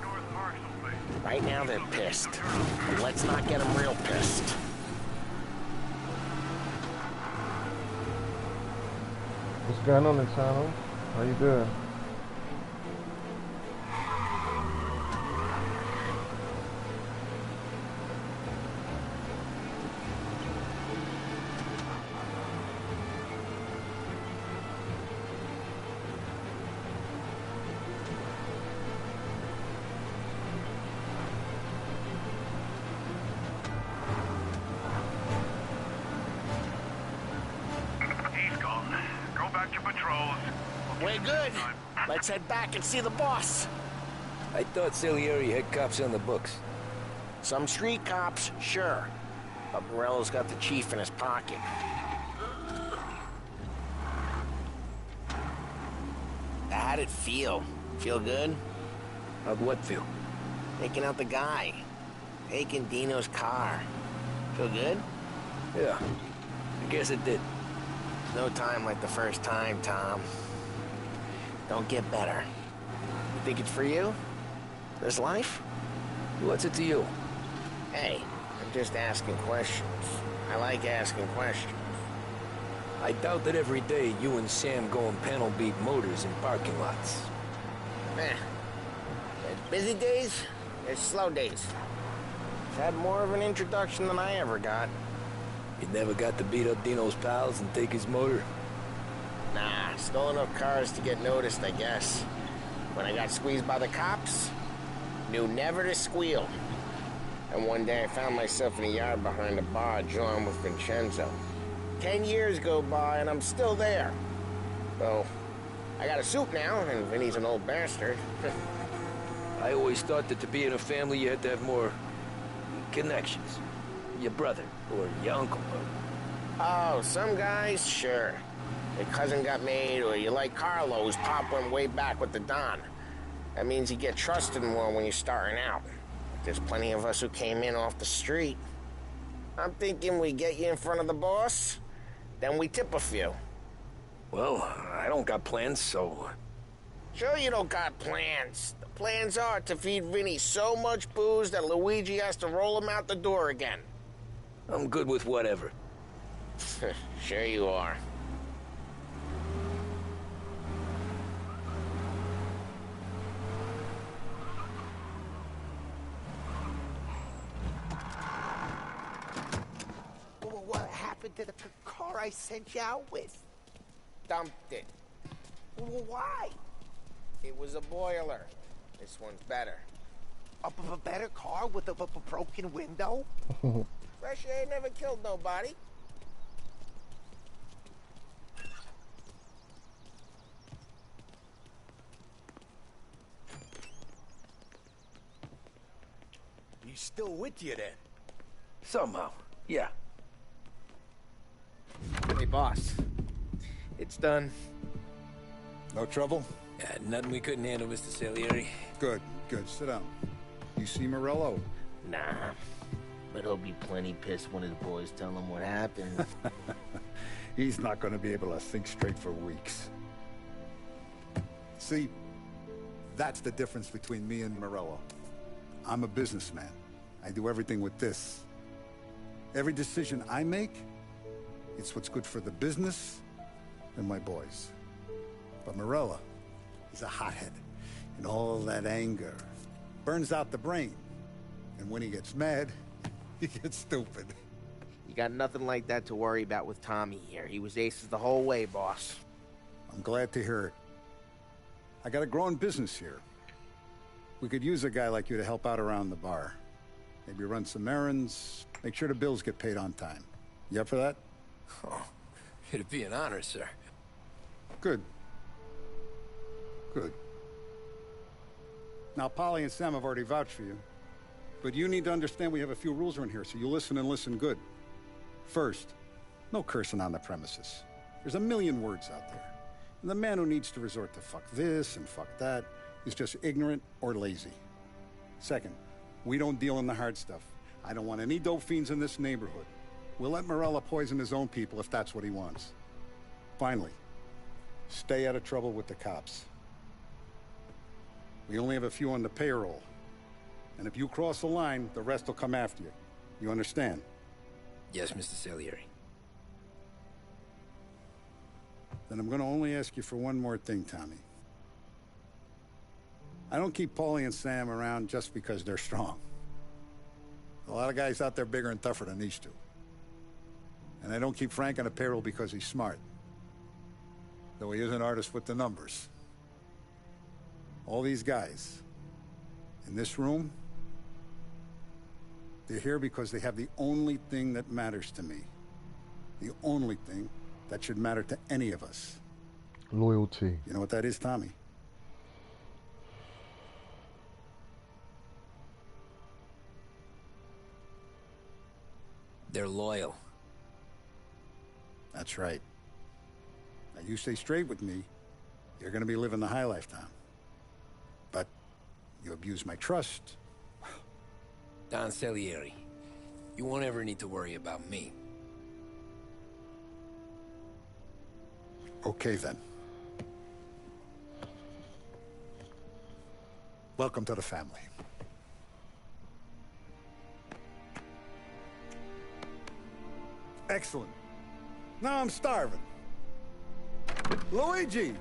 Right now they're pissed. But let's not get them real pissed. What's going on, Eternal? How you doing? He's gone. Go back to patrols. We're good. Let's head back and see the boss. I thought Salieri had cops on the books. Some street cops, sure. But Morello's got the chief in his pocket. How'd it feel? Feel good? How'd what feel? Taking out the guy. Taking Dino's car. Feel good? Yeah, I guess it did. No time like the first time, Tom. Don't get better. You think it's for you? This life? What's it to you? Hey, I'm just asking questions. I like asking questions. I doubt that every day you and Sam go and panel beat motors in parking lots. There's busy days, there's slow days. I've had more of an introduction than I ever got. You never got to beat up Dino's pals and take his motor? Nah, stole enough cars to get noticed, I guess. When I got squeezed by the cops, knew never to squeal. And one day I found myself in a yard behind a bar drawing with Vincenzo. 10 years go by and I'm still there. Though, I got a suit now, and Vinny's an old bastard. I always thought that to be in a family you had to have more connections. Your brother, or your uncle. Oh, some guys, sure. Your cousin got made, or you like Carlos, Pop went way back with the Don. That means you get trusted more when you're starting out. There's plenty of us who came in off the street. I'm thinking we get you in front of the boss, then we tip a few. Well, I don't got plans, so... Sure you don't got plans. The plans are to feed Vinny so much booze that Luigi has to roll him out the door again. I'm good with whatever. Sure you are. What happened to the car I sent you out with? Dumped it. Why? It was a boiler. This one's better. A better car with a broken window? Fresh air never killed nobody. He's still with you then? Somehow, yeah. Hey, boss. It's done. No trouble? Nothing we couldn't handle, Mr. Salieri. Good, good. Sit down. You see Morello? Nah. But he'll be plenty pissed when his boys tell him what happened. He's not going to be able to think straight for weeks. See, that's the difference between me and Morello. I'm a businessman. I do everything with this. Every decision I make, it's what's good for the business and my boys. But Morello, he's a hothead. And all that anger burns out the brain. And when he gets mad, he gets stupid. You got nothing like that to worry about with Tommy here. He was aces the whole way, boss. I'm glad to hear it. I got a growing business here. We could use a guy like you to help out around the bar. Maybe run some errands, make sure the bills get paid on time. You up for that? Oh, it'd be an honor, sir. Good. Good. Now, Polly and Sam have already vouched for you. But you need to understand we have a few rules around here, so you listen and listen good. First, no cursing on the premises. There's a million words out there. And the man who needs to resort to fuck this and fuck that is just ignorant or lazy. Second, we don't deal in the hard stuff. I don't want any dope fiends in this neighborhood. We'll let Morello poison his own people if that's what he wants. Finally, stay out of trouble with the cops. We only have a few on the payroll. And if you cross the line, the rest will come after you. You understand? Yes, Mr. Salieri. Then I'm going to only ask you for one more thing, Tommy. I don't keep Paulie and Sam around just because they're strong. A lot of guys out there bigger and tougher than these two. And I don't keep Frank on a payroll because he's smart. Though he is an artist with the numbers. All these guys in this room, they're here because they have the only thing that matters to me. The only thing that should matter to any of us. Loyalty. You know what that is, Tommy? They're loyal. That's right. Now, you stay straight with me, you're gonna be living the high life, Tom. But you abuse my trust. Don Salieri, you won't ever need to worry about me. Okay, then. Welcome to the family. Excellent. Now I'm starving. Luigi,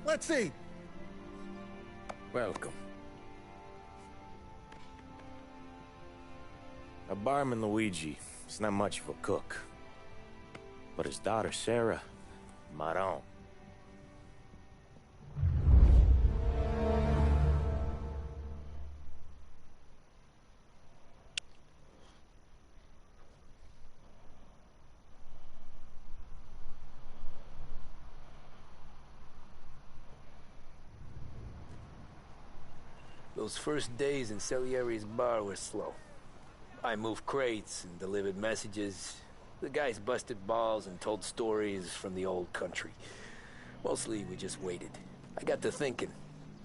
let's eat. Welcome. A barman Luigi is not much of a cook. But his daughter, Sarah, Maron. Those first days in Salieri's bar were slow. I moved crates and delivered messages. The guys busted balls and told stories from the old country. Mostly, we just waited. I got to thinking,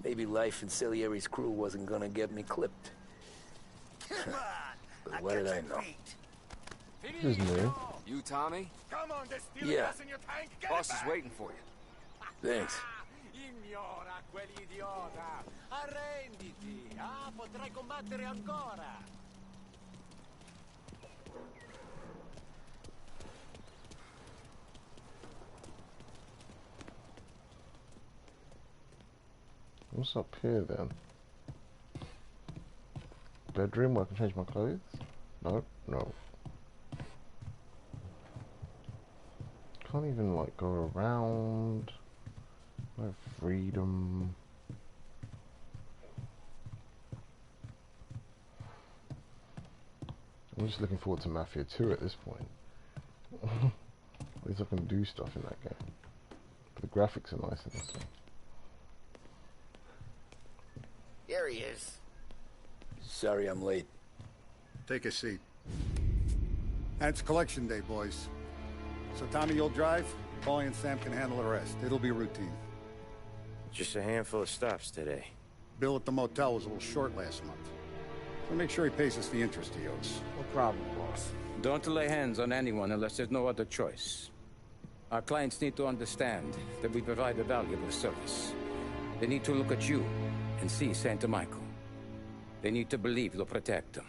maybe life in Salieri's crew wasn't gonna get me clipped. But what did I know? Who's new? You, Tommy? Come on, there's still Yeah. gas in your tank. Get Boss it is back. waiting for you. Thanks. Ignora quell'idiota. Arrenditi. Potrai combattere ancora. What's up here then? Bedroom where I can change my clothes? No, no. Can't even like go around. No freedom. I'm just looking forward to Mafia 2 at this point. At least I can do stuff in that game. The graphics are nice in this one. Here he is. Sorry I'm late. Take a seat. And it's collection day, boys. So Tommy, you'll drive. Paulie and Sam can handle the rest. It'll be routine. Just a handful of stops today. Bill at the motel was a little short last month. So make sure he pays us the interest he owes. No problem, boss. Don't lay hands on anyone unless there's no other choice. Our clients need to understand that we provide a valuable service. They need to look at you and see Santa Michael. They need to believe you'll protect them.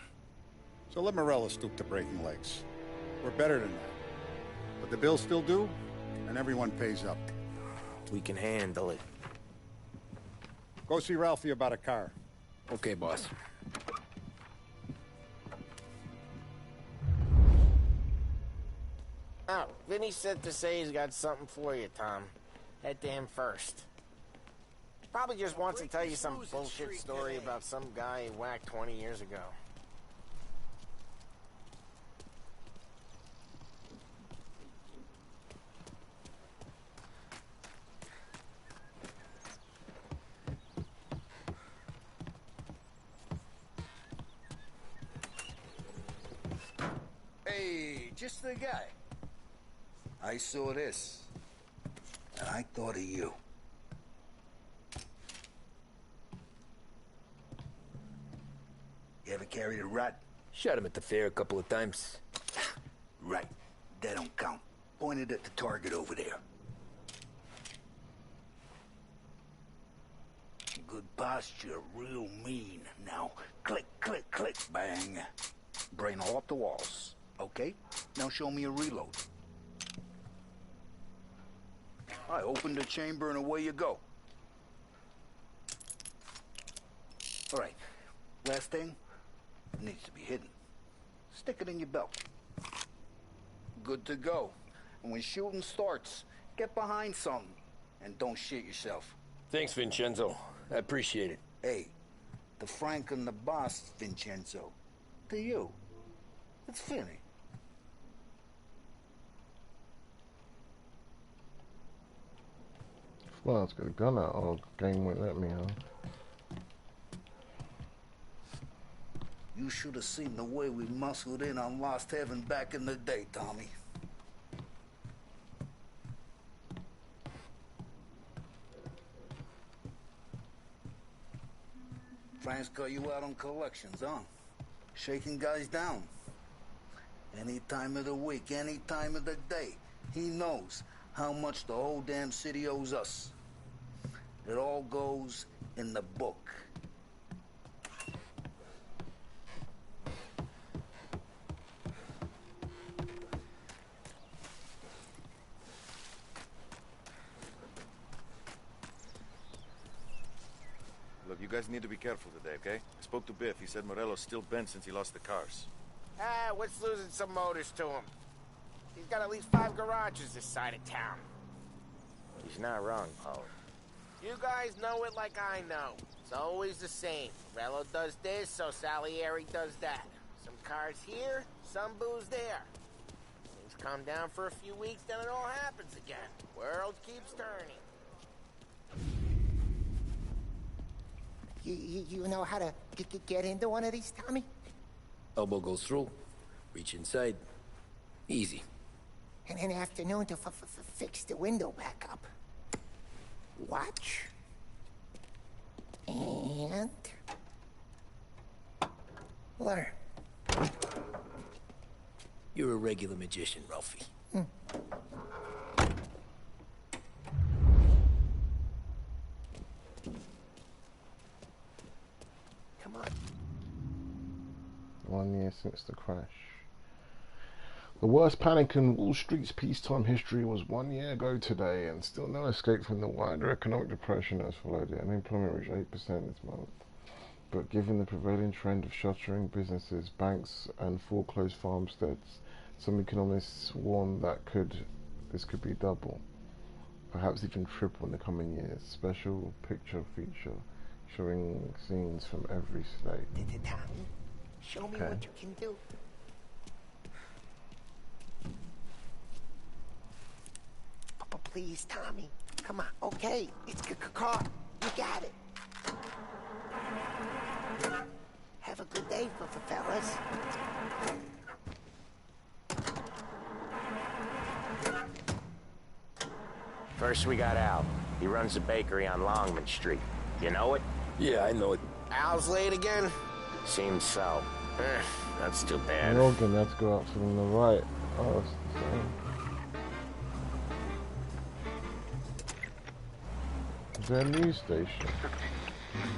So let Morella stoop to breaking legs. We're better than that. But the bill's still due, and everyone pays up. We can handle it. Go see Ralphie about a car. Okay, boss. Oh, Vinny said to say he's got something for you, Tom. Head to him first. Probably just wants to tell you some bullshit story about some guy he whacked 20 years ago. Hey, just the guy. I saw this, and I thought of you. You ever carried a rat? Shot him at the fair a couple of times. Right. That don't count. Pointed at the target over there. Good posture, real mean. Now, click, click, click, bang. Brain all up the walls. Okay? Now show me a reload. I opened the chamber and away you go. All right. Last thing. Needs to be hidden. Stick it in your belt. Good to go. And when shooting starts, get behind something. And don't shit yourself. Thanks, Vincenzo. I appreciate it. Hey, the Frank and the boss, Vincenzo. To you. It's Finny. Well, it's got a gun out. Oh, game won't let me, huh? You should have seen the way we muscled in on Lost Heaven back in the day, Tommy. Frank's got you out on collections, huh? Shaking guys down. Any time of the week, any time of the day. He knows how much the whole damn city owes us. It all goes in the book. Look, you guys need to be careful today, okay? I spoke to Biff. He said Morello's still bent since he lost the cars. What's losing some motors to him? He's got at least 5 garages this side of town. He's not wrong, Paul. You guys know it like I know. It's always the same. Morello does this, so Salieri does that. Some cars here, some booze there. Things calm down for a few weeks, then it all happens again. World keeps turning. You know how to get into one of these, Tommy? Elbow goes through. Reach inside. Easy. And in the afternoon to fix the window back up. Watch. And... learn. You're a regular magician, Ralphie. Come on. 1 year since the crash. The worst panic in Wall Street's peacetime history was 1 year ago today, and still no escape from the wider economic depression that has followed it. Unemployment reached 8% this month. But given the prevailing trend of shuttering businesses, banks, and foreclosed farmsteads, some economists warn that this could be double, perhaps even triple in the coming years. Special picture feature showing scenes from every state. Tommy, show me what you can do. Please, Tommy. Come on. Okay, it's car. You got it. Have a good day, fellas. First we got Al. He runs a bakery on Longman Street. You know it? Yeah, I know it. Al's late again? Seems so. That's too bad. Morgan, let's go up from the right. Oh, it's the same. Is there a news station?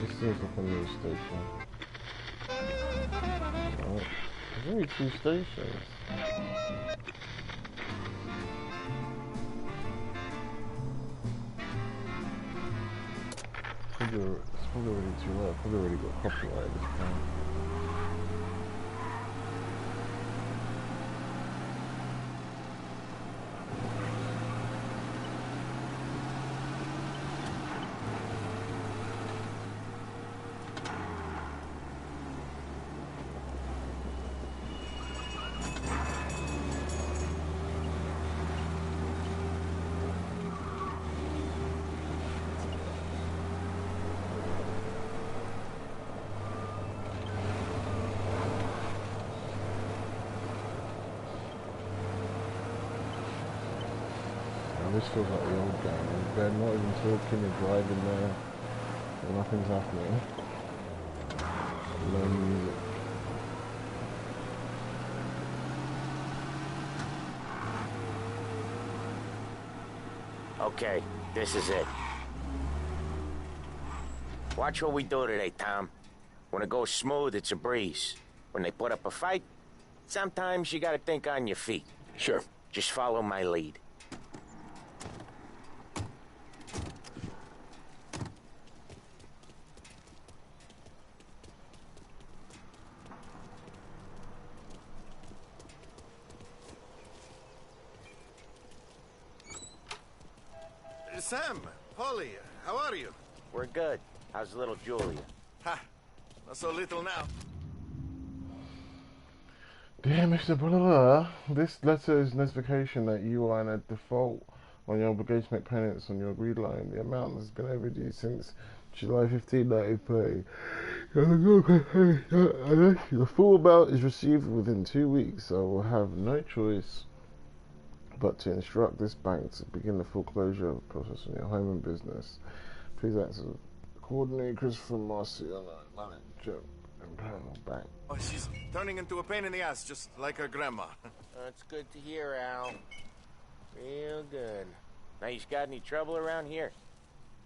This seems like a news station. Right. There's only 2 stations. It's probably already too late. I've probably already got copyright at this point. This feels like the old game. They're not even talking, they're driving there, and nothing's happening. No music. Okay, this is it. Watch what we do today, Tom. When it goes smooth, it's a breeze. When they put up a fight, sometimes you gotta think on your feet. Sure. Just follow my lead. Sam, Polly, how are you? We're good. How's little Julia? Ha! Not so little now. Dear Mr. Blah, this letter is notification that you are in a default on your obligation to make payments on your agreed loan. The amount has been overdue since July 15, 1993. The full amount is received within 2 weeks. I will have no choice but to instruct this bank to begin the foreclosure process on your home and business. Please answer coordinate Christopher Marcia, manager and panel bank. Oh, she's turning into a pain in the ass, just like her grandma. That's good to hear, Al. Real good. Now, you got any trouble around here?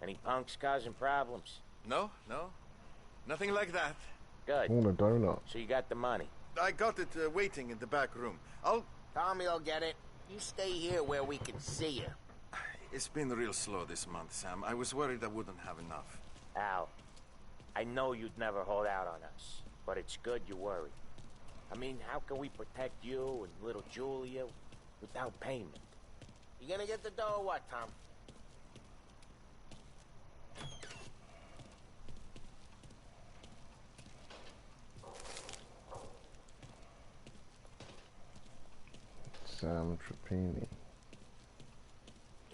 Any punks causing problems? No, nothing like that. Good. I want a donut. So you got the money? I got it waiting in the back room. Tommy will get it. You stay here where we can see you. It's been real slow this month, Sam. I was worried I wouldn't have enough. Al, I know you'd never hold out on us, but it's good you worry. I mean, how can we protect you and little Julia? without payment. You gonna get the dough or what, Tom? Sam Trapani.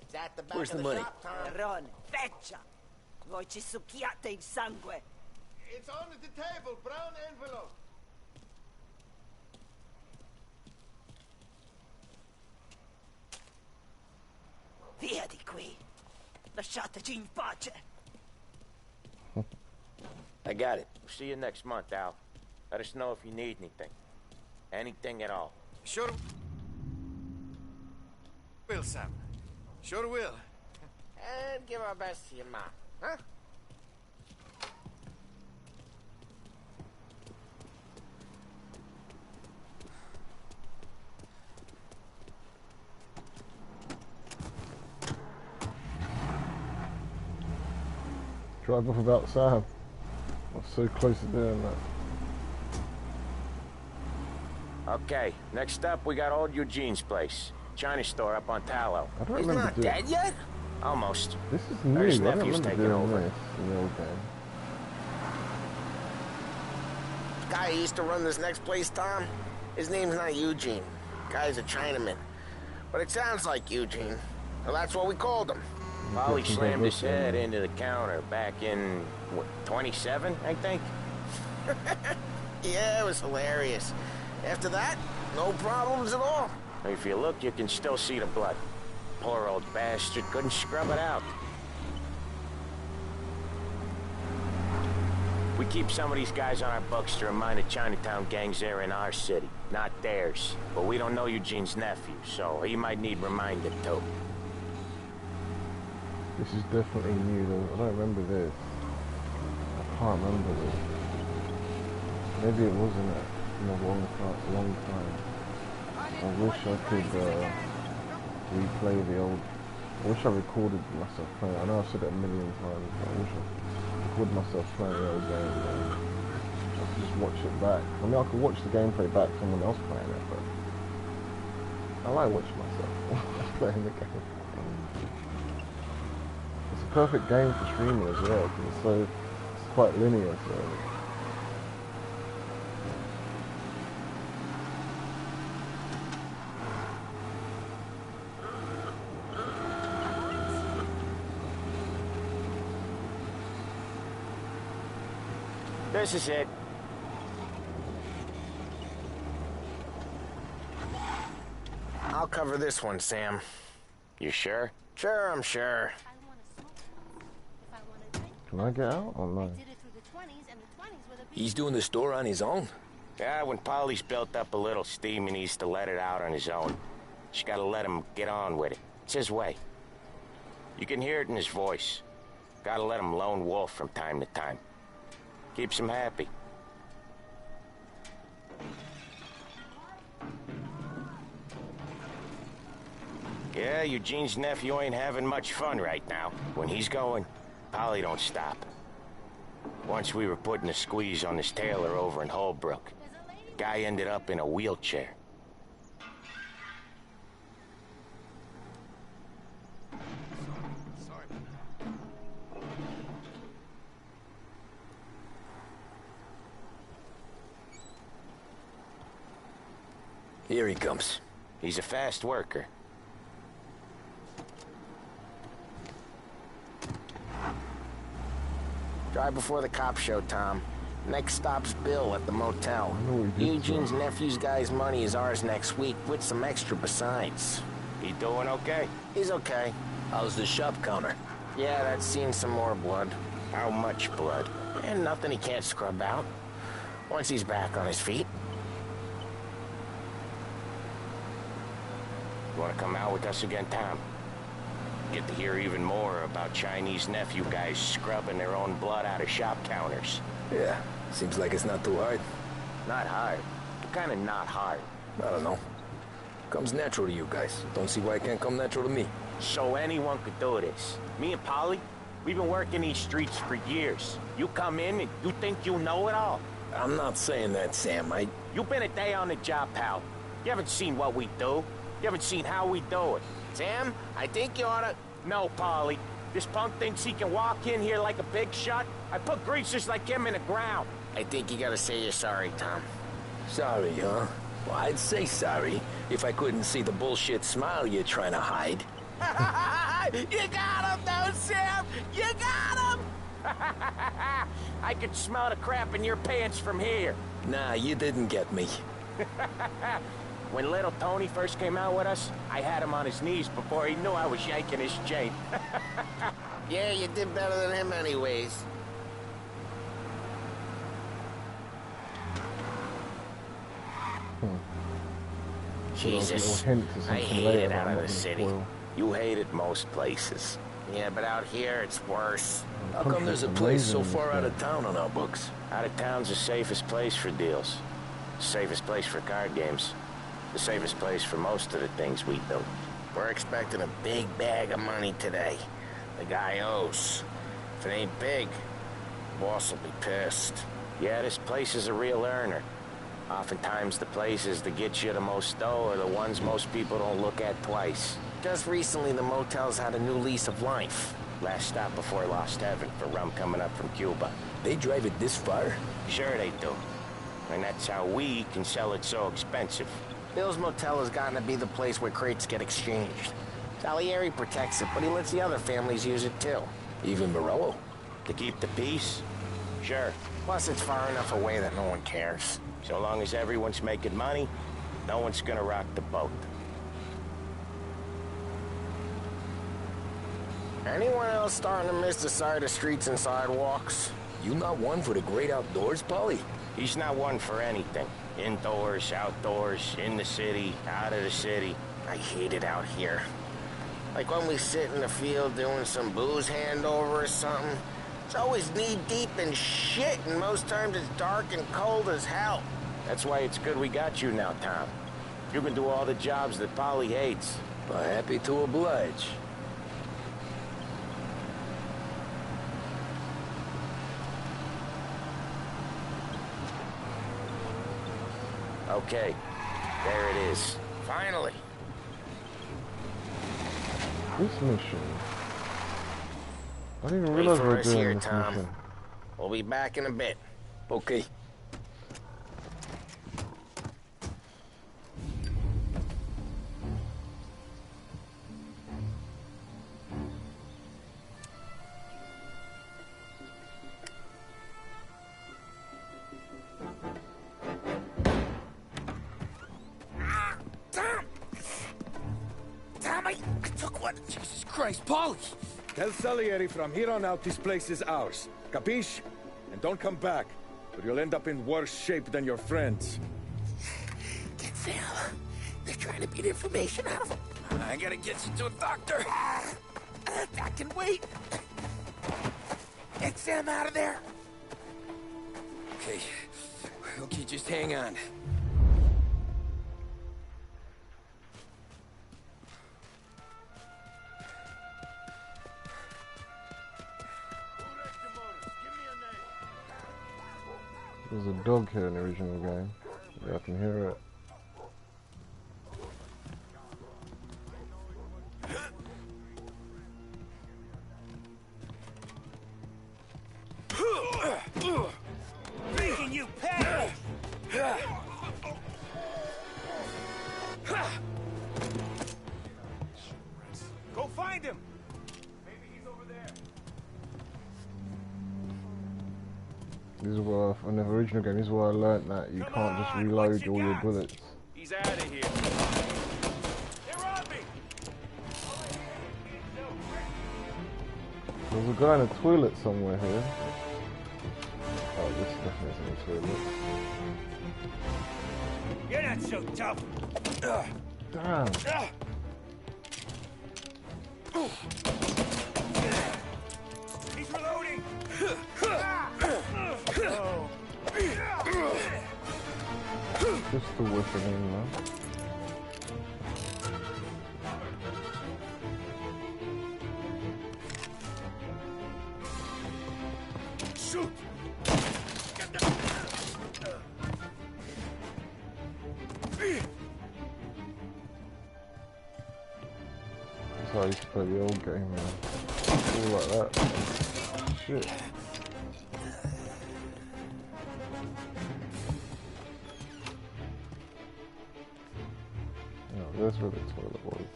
It's at the back Where's of the the money? shop, Tom. Ron, feccia! Voi ci succhiate il sangue! It's under the table, brown envelope. Via di qui! Lasciateci in pace! I got it. See you next month, Al. Let us know if you need anything. Anything at all. Sure will, Sam. Sure will. And give our best to your mom, huh? Drive off about Sam. I'm so close to doing that. Okay, next up we got old Eugene's place. China store up on Tallow. I don't He's remember not doing dead yet? Almost. This is new. Or his I don't nephew's remember taking doing over. this in the old game. Guy who used to run this next place, Tom, his name's not Eugene. Guy's a Chinaman. But it sounds like Eugene. Well, that's what we called him. Polly slammed his head into the counter back in, what, 27, I think? Yeah, it was hilarious. After that, no problems at all. If you look, you can still see the blood. Poor old bastard couldn't scrub it out. We keep some of these guys on our books to remind the Chinatown gangs they're in our city, not theirs. But we don't know Eugene's nephew, so he might need reminded too. This is definitely new though. I don't remember this. I can't remember this. Maybe it wasn't in a long time. I wish I could replay the old. I wish I recorded myself playing. I know I've said it a million times, but I wish I recorded myself playing the old game. And I could just watch it back. I mean, I could watch the gameplay back, someone else playing it, but I like watching myself playing the game. It's a perfect game for streaming as well, because it's quite linear. So. This is it. I'll cover this one, Sam. You sure? Sure, I'm sure. Can I get out or no? He's doing the store on his own? Yeah, when Polly's built up a little steam, he needs to let it out on his own. Just gotta let him get on with it. It's his way. You can hear it in his voice. Gotta let him lone wolf from time to time. Keeps him happy. Yeah, Eugene's nephew ain't having much fun right now. When he's going, Polly don't stop. Once we were putting a squeeze on this tailor over in Holbrook. Guy ended up in a wheelchair. Here he comes. He's a fast worker. Drive before the cops show, Tom. Next stop's Bill at the motel. Eugene's nephew's guy's money is ours next week, with some extra besides. He doing okay? He's okay. How's the shop counter? Yeah, that's seen some more blood. How much blood? And nothing he can't scrub out. Once he's back on his feet. You want to come out with us again, Tom? Get to hear even more about Chinese nephew guys scrubbing their own blood out of shop counters. Yeah, seems like it's not too hard. Not hard. Kind of not hard. I don't know. Comes natural to you guys. Don't see why it can't come natural to me. So anyone could do this. Me and Polly, we've been working these streets for years. You come in and you think you know it all. I'm not saying that, Sam. You've been a day on the job, pal. You haven't seen what we do. You haven't seen how we do it. Sam, I think you oughta... No, Polly. This punk thinks he can walk in here like a big shot. I put greasers like him in the ground. I think you gotta say you're sorry, Tom. Sorry, huh? Well, I'd say sorry if I couldn't see the bullshit smile you're trying to hide. You got him, though, Sam! You got him! I could smell the crap in your pants from here. Nah, you didn't get me. When little Tony first came out with us, I had him on his knees before he knew I was yanking his chain. Yeah, you did better than him anyways. Jesus, I hate it out of the city. You hate it most places. Yeah, but out here it's worse. How come there's a place so far out of town on our books? Out of town's the safest place for deals. The safest place for card games. The safest place for most of the things we do. We're expecting a big bag of money today. The guy owes. If it ain't big, boss will be pissed. Yeah, this place is a real earner. Oftentimes the places that get you the most dough are the ones most people don't look at twice. Just recently, the motel's had a new lease of life. Last stop before Lost Heaven for rum coming up from Cuba. They drive it this far? Sure they do. And that's how we can sell it so expensive. Bill's Motel has gotten to be the place where crates get exchanged. Salieri protects it, but he lets the other families use it too. Even Morello? To keep the peace? Sure. Plus, it's far enough away that no one cares. So long as everyone's making money, no one's gonna rock the boat. Anyone else starting to miss the side of streets and sidewalks? You not one for the great outdoors, Polly? He's not one for anything. Indoors, outdoors, in the city, out of the city. I hate it out here. Like when we sit in the field doing some booze handover or something. It's always knee-deep in shit, and most times it's dark and cold as hell. That's why it's good we got you now, Tom. You can do all the jobs that Polly hates. Well, happy to oblige. Okay, there it is. Finally. This mission. I didn't even Wait realize we for were us doing here, this Tom. mission. We'll be back in a bit. Okay. Tommy, I took one. Jesus Christ, Polly! Tell Salieri from here on out this place is ours. Capiche? And don't come back, or you'll end up in worse shape than your friends. Get Sam. They're trying to beat information out of him. I gotta get you to a doctor. I can wait. Get Sam out of there. Okay. Okay, just hang on. There's a dog here in the original game. Yeah, I can hear it. Making you pay! Go find him! Maybe he's over there. This is where, in the original game, this is where I learnt that you can't just reload all your bullets. He's out of here. They're on me! There's a guy in a toilet somewhere here. Oh, this definitely isn't a toilet. You're not so tough. Damn. He's reloading! Just the whipping in, man. Shoot! I used to play the old game, man. All like that. Shit. No, that's where the toilet was.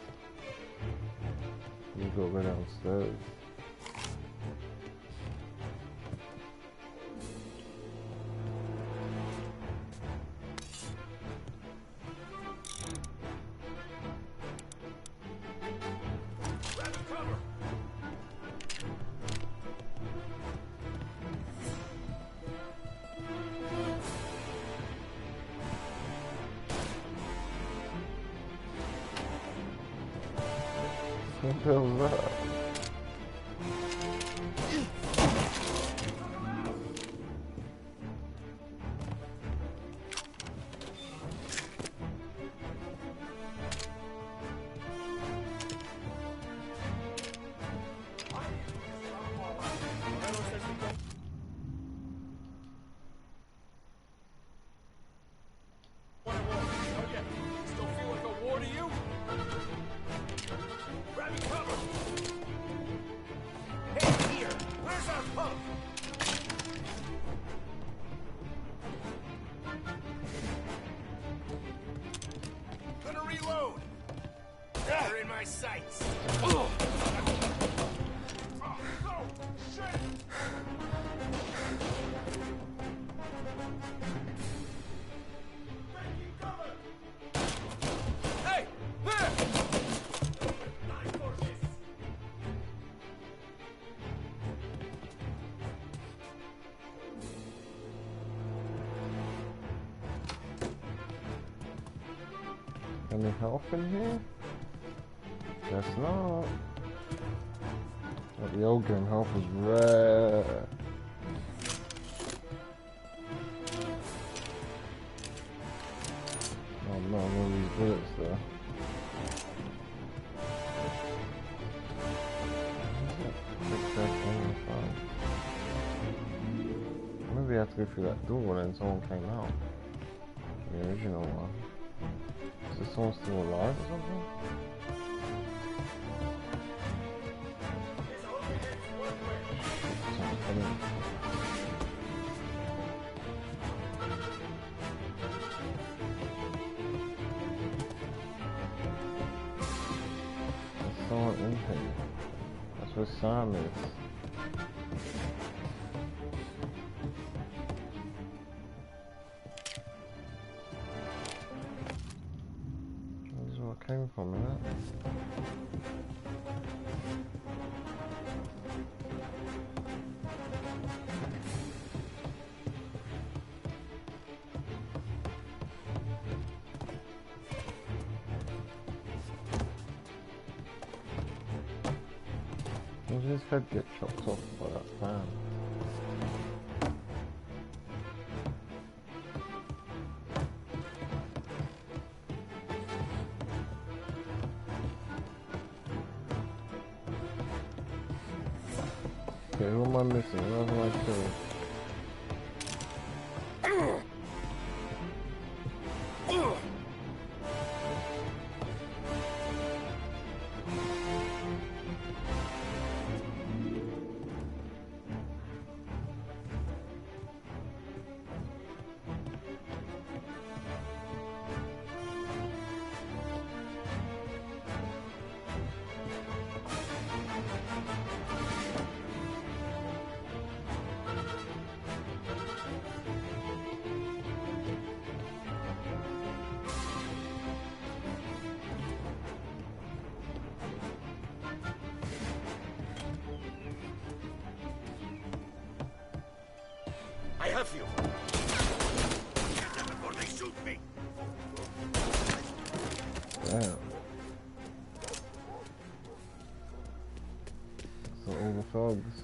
You go right downstairs. What the hell was that? Any health in here? Guess not. But the old game health was rare. Oh no, all these bullets there. Maybe I have to go through that door and then someone came out. The original one. Is someone still alive or something? There's someone in here. That's where Sam is. Came from that. How did his head get chopped off by that fan? Okay, who am I missing? Who am I killing? I have you. Get them before they shoot me. Damn. So all the thugs.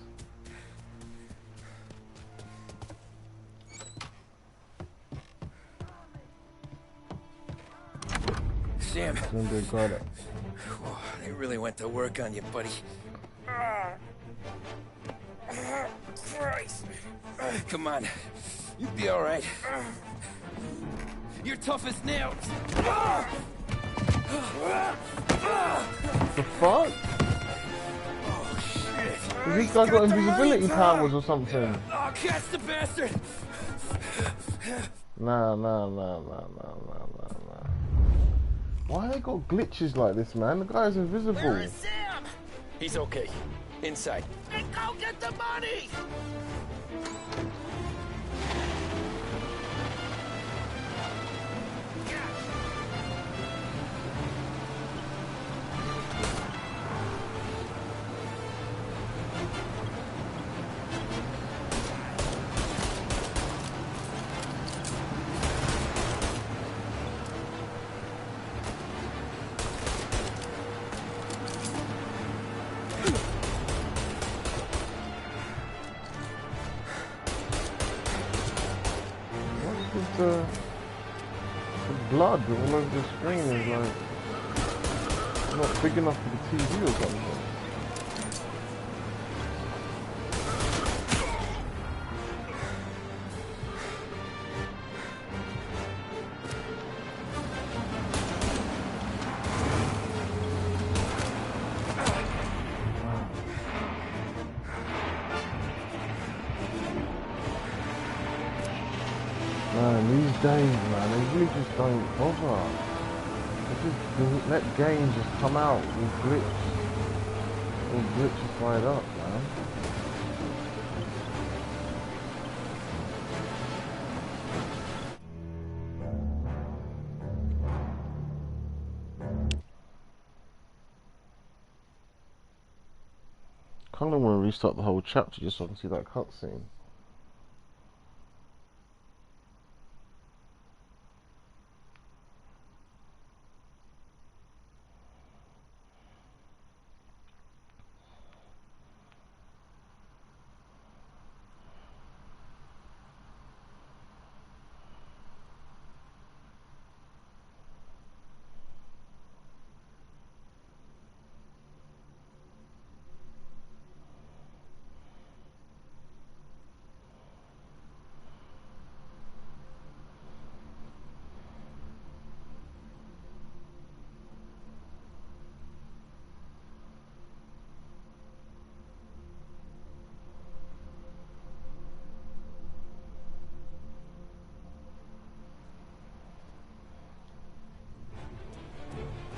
Sam. Got it. They really went to work on you, buddy. Christ. Come on. You'll be all right. You're tough as nails. The fuck? Has this guy got invisibility powers or something? Oh, catch the bastard! Nah. Why they got glitches like this, man? The guy's invisible. Where is Sam? He's okay. Inside. Then go get the money! The blood all over the screen is like not big enough for the TV or something. Man, these days, man, they really just don't bother. They just let games just come out with glitch, all glitchified up, man. Kinda want to restart the whole chapter just so I can see that cutscene.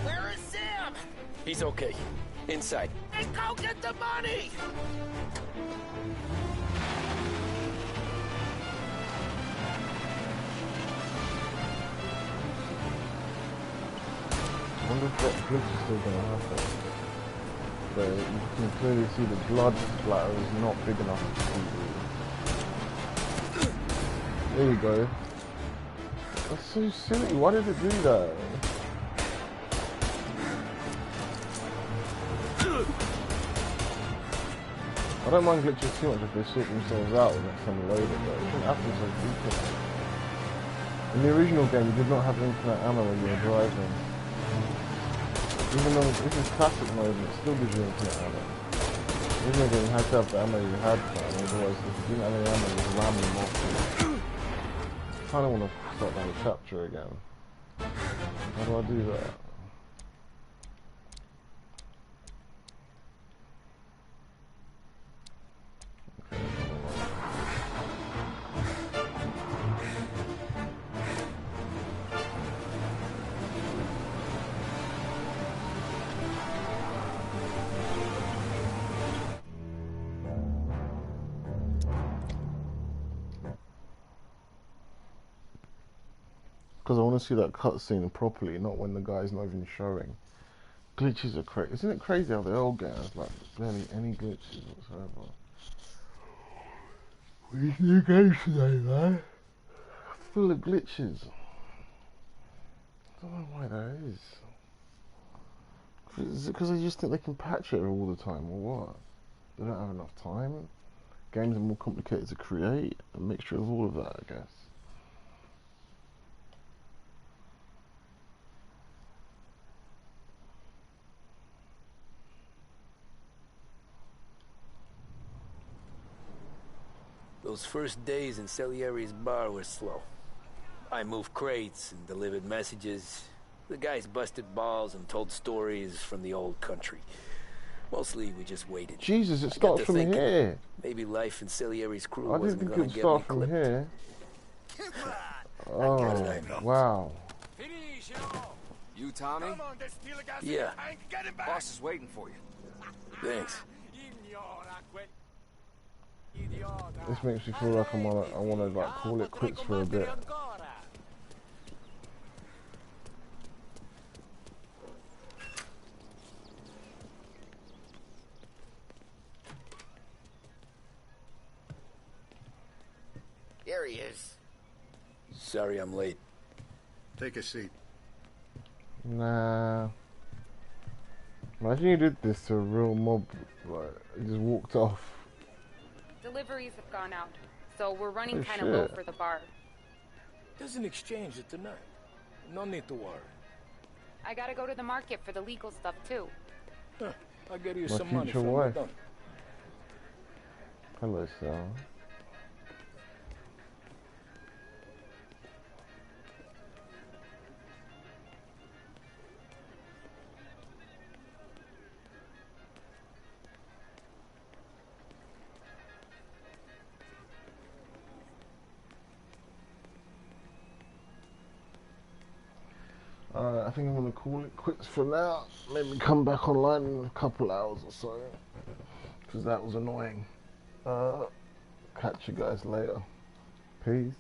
Where is Sam? He's okay. Inside. Then go get the money! I wonder if that glitch is still going to happen. But you can clearly see the blood splatter is not big enough to see. There you go. That's so silly. Why did it do that? I don't mind glitches too much if they sort themselves out the next time you load it, but it shouldn't happen so frequently. In the original game, you did not have infinite ammo when you were driving. Even though this is classic mode, and it still gives you infinite ammo. In the original game, you had to have the ammo you had, man, otherwise if you didn't have any ammo, you would ram them off. I kinda wanna start that chapter again. How do I do that? Because I want to see that cutscene properly, not when the guy's not even showing. Glitches are crazy. Isn't it crazy how the old game has like barely any glitches whatsoever? These new games today, man, full of glitches. I don't know why that is. Is it because they just think they can patch it all the time, or what? They don't have enough time. Games are more complicated to create. A mixture of all of that, I guess. Those first days in Salieri's bar were slow. I moved crates and delivered messages. The guys busted balls and told stories from the old country. Mostly we just waited. Jesus, it I got starts to from thinking, here. maybe life in Salieri's crew I didn't wasn't think gonna it would get me start from clipped. here. Oh, wow. You, Tommy? Yeah. Boss is waiting for you. Thanks. This makes me feel like I want to like call it quits for a bit. Here he is. Sorry I'm late. Take a seat. Nah. Imagine you did this to a real mob, like, you just walked off. Deliveries have gone out, so we're running Oh, kind of low shit. for the bar. There's an exchange tonight. No need to worry. I gotta go to the market for the legal stuff, too. Huh. I'll get you My some money future from we're wife. done. Hello, Sal. I think I'm gonna call it quits for now. Maybe come back online in a couple hours or so, because that was annoying. Catch you guys later. Peace.